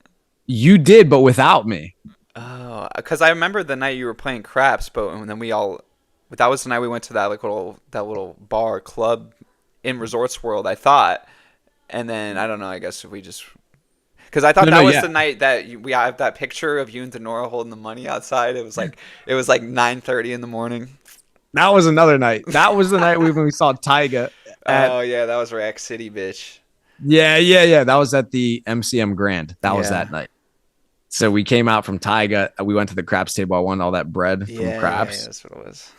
You did, but without me. Oh, because I remember the night you were playing craps, but and then that was the night we went to that little bar club in Resorts World, I thought, and then I don't know. I guess if we just because I thought No, that no, was yeah. the night that we have that picture of you and Denora holding the money outside. It was like 9:30 in the morning. That was another night. That was the night when we saw Tyga at Oh yeah, that was Rack City, bitch. yeah. That was at the MCM Grand. That was Yeah. that night. So we came out from Tyga. We went to the craps table. I won all that bread from Yeah, craps. that's what it was.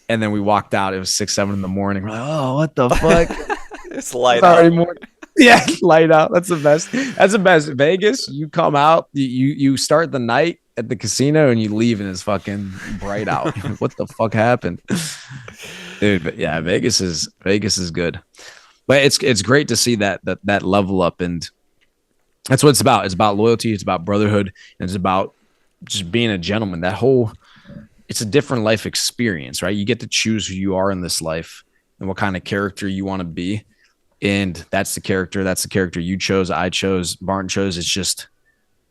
And then we walked out. It was 6, 7 in the morning. We're like, oh, what the fuck? It's It's light already out. morning. Yeah, light out. That's the best. That's the best. Vegas, you come out, you start the night at the casino and you leave and it's fucking bright out. You're like, what the fuck happened? Dude, but yeah, Vegas is good. But it's great to see that level up, and that's what it's about. It's about loyalty, it's about brotherhood, and it's about just being a gentleman. That whole it's a different life experience, right? You get to choose who you are in this life and what kind of character you want to be. And that's the character you chose, I chose, Martin chose. It's just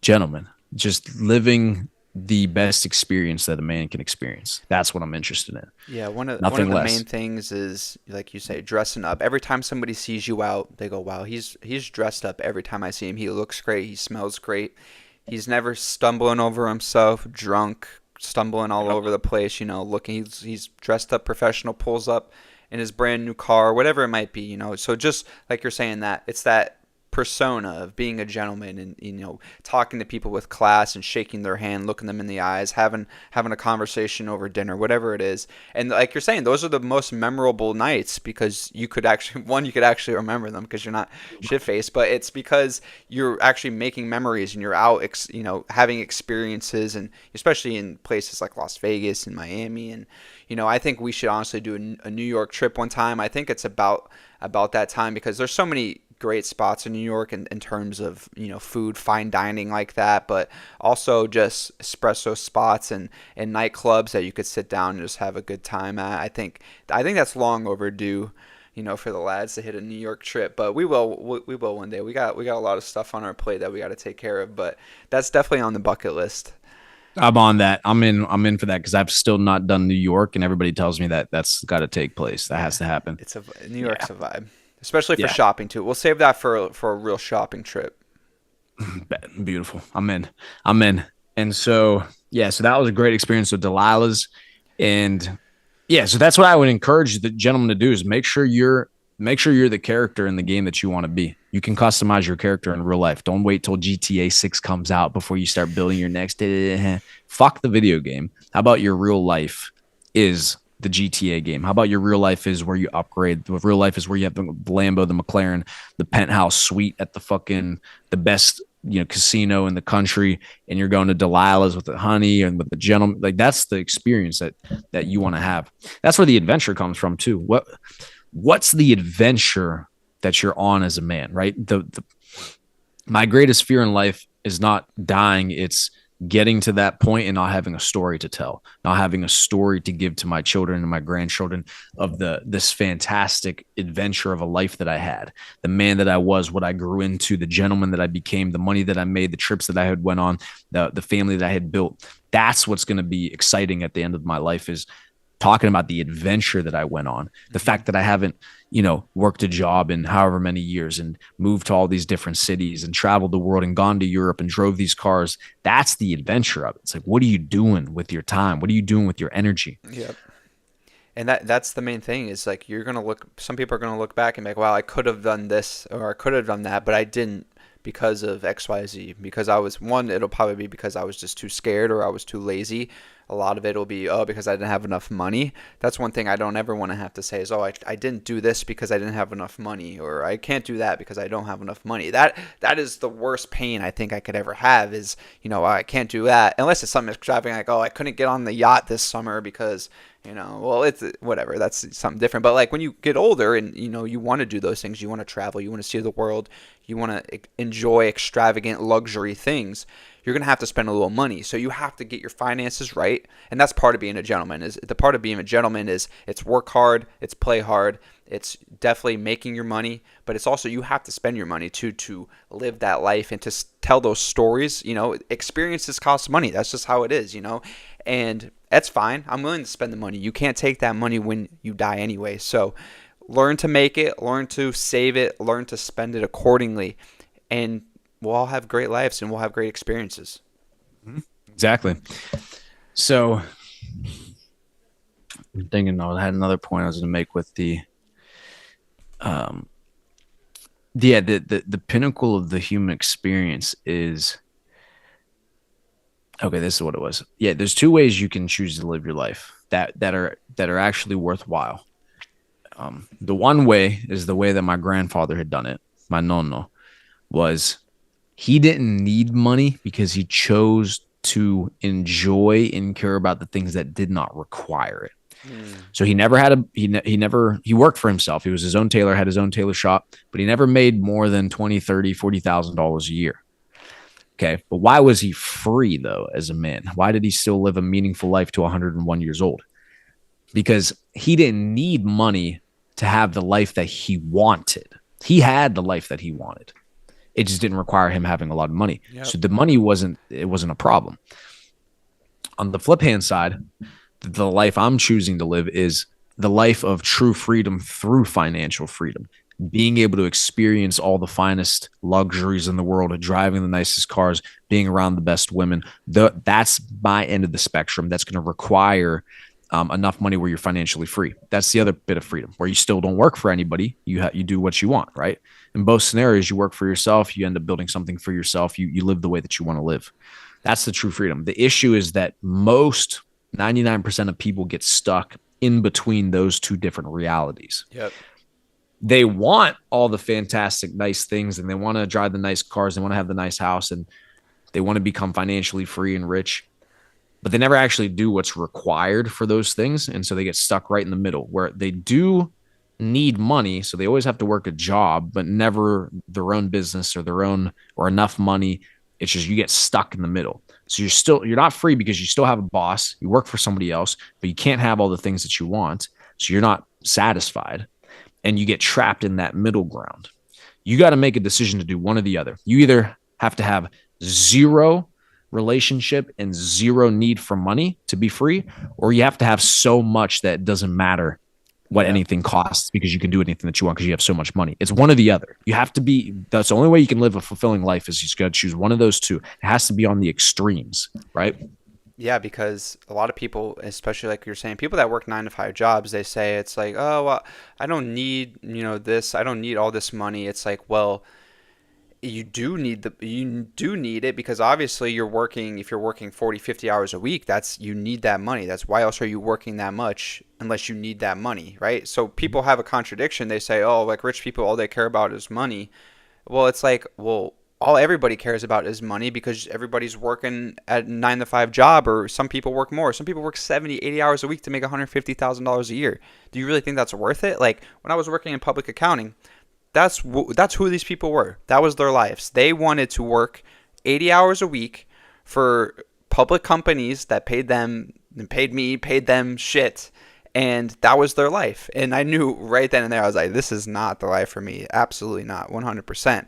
gentlemen, just living the best experience that a man can experience. That's what I'm interested in. Yeah, one of Nothing the less. main things is like you say, dressing up. Every time somebody sees you out, they go, "Wow, he's dressed up." Every time I see him, he looks great. He smells great. He's never stumbling over himself, drunk, stumbling all over the place. Looking. He's dressed up, professional. Pulls up in his brand new car, whatever it might be. So just like you're saying, that it's that persona of being a gentleman and talking to people with class and shaking their hand, looking them in the eyes, having a conversation over dinner, whatever it is. And like you're saying, those are the most memorable nights because you could actually remember them because you're not shit faced, but it's because you're actually making memories and you're out having experiences, and especially in places like Las Vegas and Miami. And I think we should honestly do a New York trip one time. I think it's about that time because there's so many great spots in New York in terms of food, fine dining like that, but also just espresso spots and nightclubs that you could sit down and just have a good time at. I think that's long overdue, for the lads to hit a New York trip, but we will one day. We got a lot of stuff on our plate that we got to take care of, but that's definitely on the bucket list. I'm on that. I'm in for that because I've still not done New York, and everybody tells me that that's got to take place. That has to happen. It's New Yeah, York's a vibe, especially for yeah, shopping too. We'll save that for a real shopping trip. beautiful. I'm in. And so yeah, so that was a great experience with Delilah's, and yeah, so that's what I would encourage the gentleman to do is make sure you're the character in the game that you want to be. You can customize your character in real life. Don't wait till GTA 6 comes out before you start building your next. Fuck the video game. How about your real life is the GTA game? How about your real life is where you upgrade? The real life is where you have the Lambo, the McLaren, the penthouse suite at the best casino in the country, and you're going to Delilah's with the honey and with the gentleman. Like that's the experience that you want to have. That's where the adventure comes from too. What's the adventure that you're on as a man, right? My greatest fear in life is not dying. It's getting to that point and not having a story to tell, not having a story to give to my children and my grandchildren of this fantastic adventure of a life that I had, the man that I was, what I grew into, the gentleman that I became, the money that I made, the trips that I had went on, the family that I had built. That's what's going to be exciting at the end of my life, is talking about the adventure that I went on, the fact that I haven't, worked a job in however many years and moved to all these different cities and traveled the world and gone to Europe and drove these cars. That's the adventure of it. It's like, what are you doing with your time? What are you doing with your energy? Yep. And that's the main thing is like some people are going to look back and be like, wow, I could have done this or I could have done that, but I didn't because of XYZ. Because it'll probably be because I was just too scared or I was too lazy. A lot of it will be, because I didn't have enough money. That's one thing I don't ever want to have to say is, I didn't do this because I didn't have enough money, or I can't do that because I don't have enough money. That is the worst pain I think I could ever have is, I can't do that unless it's something extravagant like, I couldn't get on the yacht this summer because, it's whatever. That's something different. But like when you get older and, you want to do those things, you want to travel, you want to see the world, you want to enjoy extravagant luxury things, you're going to have to spend a little money. So you have to get your finances right. And that's part of being a gentleman. It's work hard, it's play hard, it's definitely making your money, but it's also you have to spend your money to live that life and to tell those stories. Experiences cost money. That's just how it is, and that's fine. I'm willing to spend the money. You can't take that money when you die anyway. So learn to make it, learn to save it, learn to spend it accordingly, and we'll all have great lives and we'll have great experiences. Exactly. So I'm thinking I had another point I was going to make with the pinnacle of the human experience is, okay, this is what it was. Yeah, there's two ways you can choose to live your life that are actually worthwhile. The one way is the way that my grandfather had done it. My nonno was, he didn't need money because he chose to enjoy and care about the things that did not require it. So he never had he worked for himself. He was his own tailor, had his own tailor shop, but he never made more than $20,000, $30,000, $40,000 a year. Okay. But why was he free though, as a man? Why did he still live a meaningful life to 101 years old? Because he didn't need money to have the life that he wanted. He had the life that he wanted. It just didn't require him having a lot of money. Yep. So the money wasn't a problem. On the flip hand side, the life I'm choosing to live is the life of true freedom through financial freedom. Being able to experience all the finest luxuries in the world, driving the nicest cars, being around the best women. That's my end of the spectrum. That's going to require enough money where you're financially free. That's the other bit of freedom, where you still don't work for anybody. You do what you want, right? In both scenarios, you work for yourself. You end up building something for yourself. You live the way that you want to live. That's the true freedom. The issue is that 99% of people get stuck in between those two different realities. Yep. They want all the fantastic, nice things, and they want to drive the nice cars. They want to have the nice house, and they want to become financially free and rich, but they never actually do what's required for those things. And so they get stuck right in the middle, where they do need money. So they always have to work a job, but never their own business or enough money. It's just, you get stuck in the middle. So you're not free because you still have a boss. You work for somebody else, but you can't have all the things that you want. So you're not satisfied, and you get trapped in that middle ground. You got to make a decision to do one or the other. You either have to have zero relationship and zero need for money to be free, or you have to have so much that it doesn't matter what anything costs, because you can do anything that you want because you have so much money. It's one or the other. You have to be, that's the only way you can live a fulfilling life, is you just got to choose one of those two. It has to be on the extremes, right? Yeah, because a lot of people, especially like you're saying, people that work 9-to-5 jobs, they say it's like, oh, well, I don't need, this. I don't need all this money. It's like, well, you do need it because obviously you're working, if you're working 40, 50 hours a week, you need that money. That's why else are you working that much unless you need that money, right? So people have a contradiction. They say, oh, like rich people, all they care about is money. Well, it's like, well, all everybody cares about is money because everybody's working at a 9 to 5 job, or some people work more. Some people work 70, 80 hours a week to make $150,000 a year. Do you really think that's worth it? Like when I was working in public accounting, that's who these people were. That was their lives. They wanted to work 80 hours a week for public companies that paid them and paid me, paid them shit. And that was their life. And I knew right then and there, I was like, this is not the life for me. Absolutely not. 100%.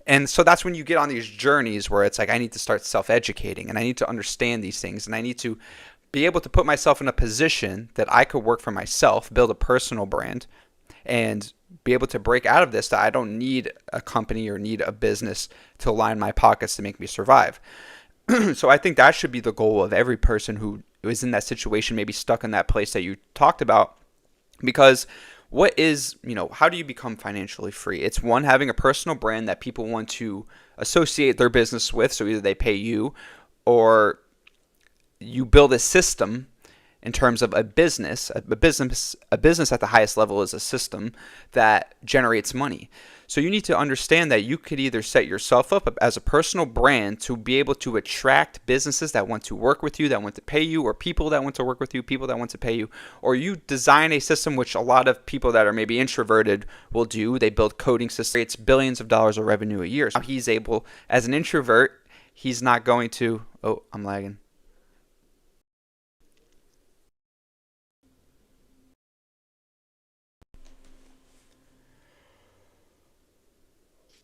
And so that's when you get on these journeys where it's like, I need to start self-educating and I need to understand these things and I need to be able to put myself in a position that I could work for myself, build a personal brand, and be able to break out of this, that I don't need a company or need a business to line my pockets to make me survive. So I think that should be the goal of every person who is in that situation, maybe stuck in that place that you talked about. Because how do you become financially free? It's one, having a personal brand that people want to associate their business with. So either they pay you or you build a system in terms of a business. A business at the highest level is a system that generates money. So you need to understand that you could either set yourself up as a personal brand to be able to attract businesses that want to work with you, that want to pay you, or people that want to work with you, people that want to pay you, or you design a system, which a lot of people that are maybe introverted will do. They build coding systems, it's billions of dollars of revenue a year. So he's able, as an introvert, he's not going to, oh, I'm lagging.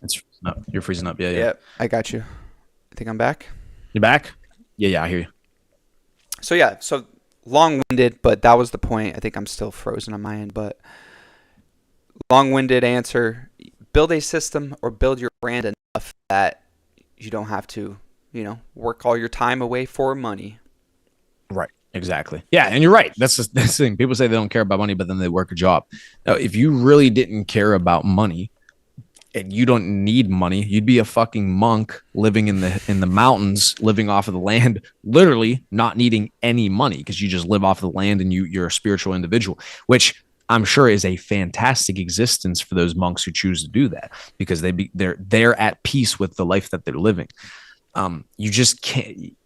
It's freezing up. You're freezing up. Yeah, yeah. Yep, I got you. I think I'm back. You back? Yeah, yeah. I hear you. So long-winded, but that was the point. I think I'm still frozen on my end, but long-winded answer: build a system or build your brand enough that you don't have to, work all your time away for money. Right. Exactly. Yeah, and you're right. That's the thing. People say they don't care about money, but then they work a job. Now, if you really didn't care about money and you don't need money, you'd be a fucking monk living in the mountains, living off of the land, literally not needing any money because you just live off of the land and you're a spiritual individual, which I'm sure is a fantastic existence for those monks who choose to do that because they're at peace with the life that they're living. You just can't.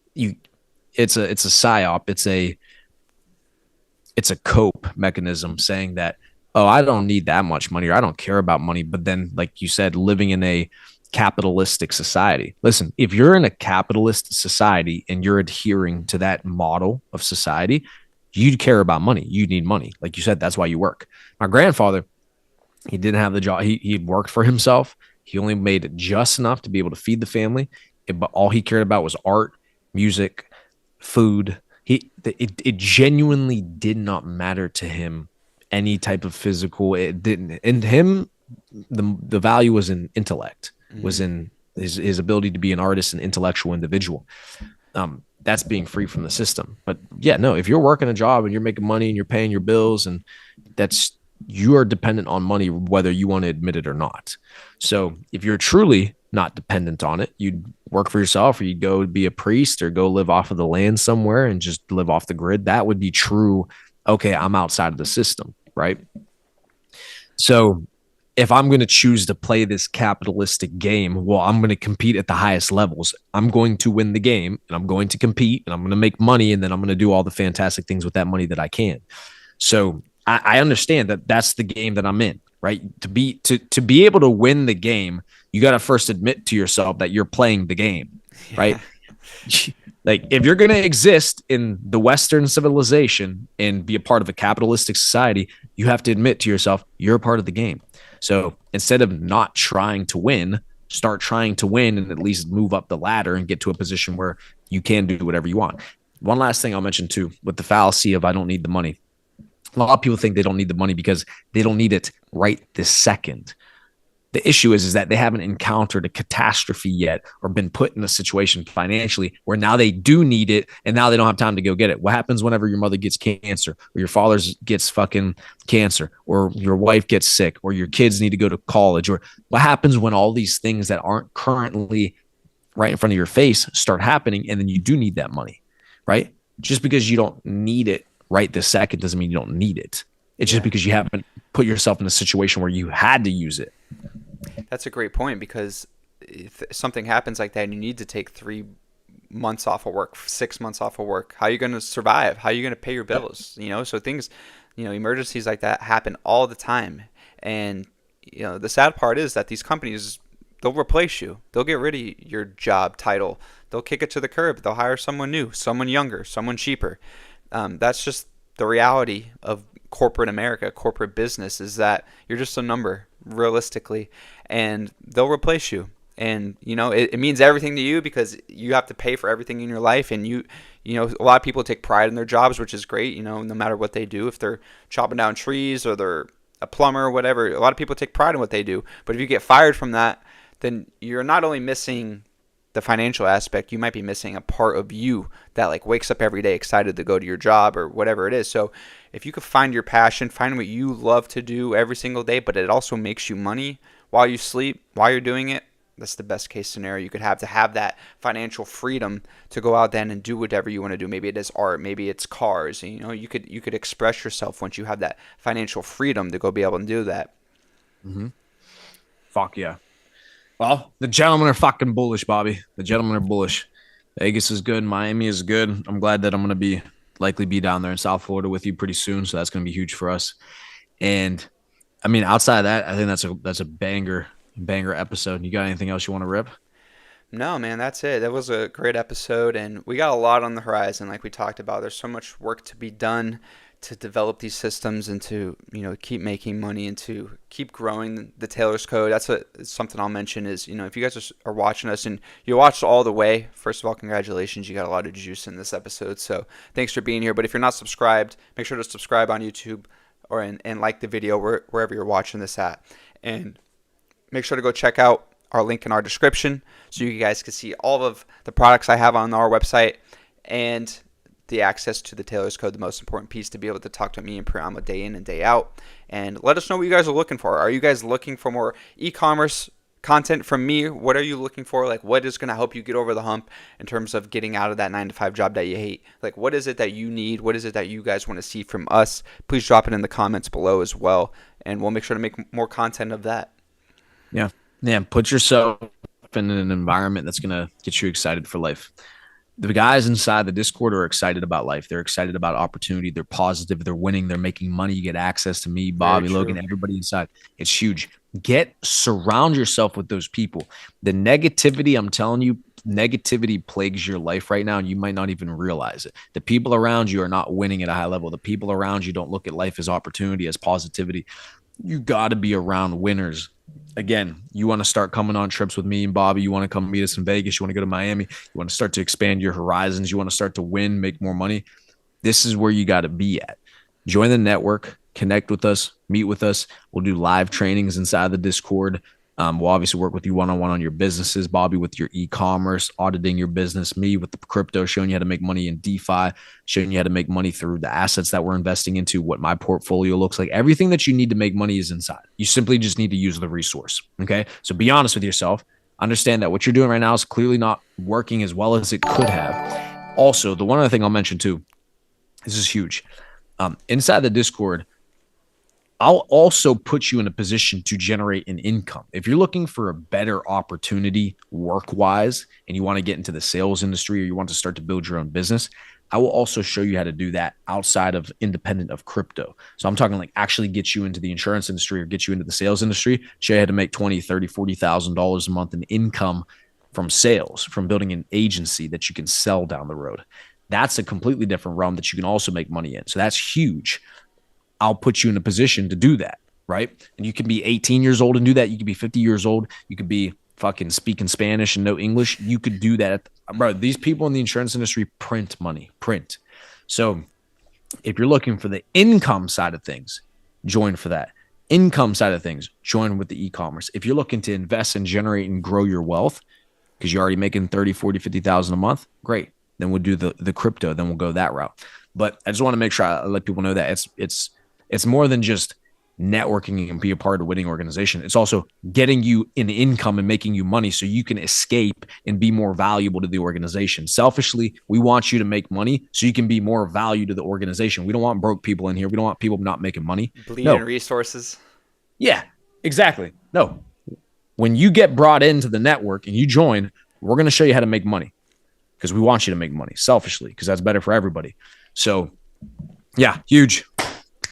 It's a psyop. It's a cope mechanism saying that, oh, I don't need that much money or I don't care about money. But then, like you said, living in a capitalistic society. Listen, if you're in a capitalist society and you're adhering to that model of society, you'd care about money. You need money. Like you said, that's why you work. My grandfather, he didn't have the job. He worked for himself. He only made just enough to be able to feed the family. But all he cared about was art, music, food. It genuinely did not matter to him any type of physical. It didn't. And him, the value was in intellect, was in his ability to be an artist and intellectual individual. That's being free from the system. But yeah, no, if you're working a job and you're making money and you're paying your bills, and you are dependent on money, whether you want to admit it or not. So if you're truly not dependent on it, you'd work for yourself, or you'd go be a priest, or go live off of the land somewhere and just live off the grid. That would be true. Okay, I'm outside of the system, right? So if I'm going to choose to play this capitalistic game, well, I'm going to compete at the highest levels. I'm going to win the game and I'm going to compete and I'm going to make money, and then I'm going to do all the fantastic things with that money that I can. So I understand that that's the game that I'm in, right? To be able to win the game, you got to first admit to yourself that you're playing the game, right? Like if you're going to exist in the Western civilization and be a part of a capitalistic society, you have to admit to yourself, you're a part of the game. So instead of not trying to win, start trying to win and at least move up the ladder and get to a position where you can do whatever you want. One last thing I'll mention too, with the fallacy of I don't need the money. A lot of people think they don't need the money because they don't need it right this second. The issue is that they haven't encountered a catastrophe yet or been put in a situation financially where now they do need it and now they don't have time to go get it. What happens whenever your mother gets cancer or your father gets fucking cancer or your wife gets sick or your kids need to go to college? Or what happens when all these things that aren't currently right in front of your face start happening and then you do need that money, right? Just because you don't need it right this second doesn't mean you don't need it. It's just because you haven't put yourself in a situation where you had to use it. That's a great point, because if something happens like that and you need to take 3 months off of work, 6 months off of work, how are you going to survive? How are you going to pay your bills? So things, emergencies like that happen all the time. And, the sad part is that these companies, they'll replace you. They'll get rid of your job title. They'll kick it to the curb. They'll hire someone new, someone younger, someone cheaper. That's just the reality of corporate America, corporate business, is that you're just a number, realistically, and they'll replace you. And it means everything to you because you have to pay for everything in your life. And a lot of people take pride in their jobs, which is great. No matter what they do, if they're chopping down trees or they're a plumber or whatever, a lot of people take pride in what they do. But if you get fired from that, then you're not only missing the financial aspect, you might be missing a part of you that like wakes up every day excited to go to your job or whatever it is. So if you could find your passion, find what you love to do every single day, but it also makes you money while you sleep, while you're doing it, that's the best case scenario you could have, to have that financial freedom to go out then and do whatever you want to do. Maybe it is art, maybe it's cars. You could express yourself once you have that financial freedom to go be able to do that. Mm-hmm. Fuck yeah. Well, the gentlemen are fucking bullish, Bobby. The gentlemen are bullish. Vegas is good. Miami is good. I'm glad that I'm going to likely be down there in South Florida with you pretty soon. So that's going to be huge for us. And I mean, outside of that, I think that's a banger episode. You got anything else you want to rip? No, man, that's it. That was a great episode, and we got a lot on the horizon, like we talked about. There's so much work to be done to develop these systems and to keep making money and to keep growing the Taylor's Code. That's something I'll mention is if you guys are watching us and you watched all the way, first of all, congratulations, you got a lot of juice in this episode, so thanks for being here. But if you're not subscribed, make sure to subscribe on YouTube or and like the video wherever you're watching this at, and make sure to go check out our link in our description so you guys can see all of the products I have on our website and the access to the Taylor's Code, the most important piece to be able to talk to me and Priamo day in and day out. And let us know what you guys are looking for. Are you guys looking for more e-commerce content from me? What are you looking for? Like, what is going to help you get over the hump in terms of getting out of that 9-to-5 job that you hate? Like, what is it that you need? What is it that you guys want to see from us? Please drop it in the comments below as well, and we'll make sure to make more content of that. Yeah. Put yourself in an environment that's going to get you excited for life. The guys inside the Discord are excited about life. They're excited about opportunity. They're positive. They're winning. They're making money. You get access to me, Bobby, Logan, everybody inside. It's huge. Surround yourself with those people. The negativity, I'm telling you, negativity plagues your life right now, and you might not even realize it. The people around you are not winning at a high level. The people around you don't look at life as opportunity, as positivity. You got to be around winners. Again, you want to start coming on trips with me and Bobby. You want to come meet us in Vegas. You want to go to Miami. You want to start to expand your horizons. You want to start to win, make more money. This is where you got to be at. Join the network, connect with us, meet with us. We'll do live trainings inside the Discord. We'll obviously work with you one-on-one on your businesses, Bobby with your e-commerce, auditing your business, me with the crypto, showing you how to make money in DeFi, showing you how to make money through the assets that we're investing into, what my portfolio looks like. Everything that you need to make money is inside. You simply just need to use the resource, okay? So be honest with yourself. Understand that what you're doing right now is clearly not working as well as it could have. Also, the one other thing I'll mention too, this is huge. Inside the Discord, I'll also put you in a position to generate an income. If you're looking for a better opportunity work-wise and you want to get into the sales industry or you want to start to build your own business, I will also show you how to do that outside of independent of crypto. So I'm talking like actually get you into the insurance industry or get you into the sales industry, show you how to make $20,000, $30,000, $40,000 a month in income from sales, from building an agency that you can sell down the road. That's a completely different realm that you can also make money in. So that's huge. I'll put you in a position to do that, right? And you can be 18 years old and do that. You could be 50 years old. You could be fucking speaking Spanish and no English. You could do that. Bro, these people in the insurance industry print money, print. So if you're looking for the income side of things, join for that. income side of things, join with the e-commerce. If you're looking to invest and generate and grow your wealth, because you're already making 30, 40, 50,000 a month, great. Then we'll do the crypto, then we'll go that route. But I just want to make sure I let people know that it's more than just networking and be a part of a winning organization. It's also getting you an income and making you money so you can escape and be more valuable to the organization. Selfishly, we want you to make money so you can be more value to the organization. We don't want broke people in here. We don't want people not making money. Bleeding resources. Yeah, exactly. No. When you get brought into the network and you join, we're going to show you how to make money because we want you to make money selfishly because that's better for everybody. So, yeah, huge.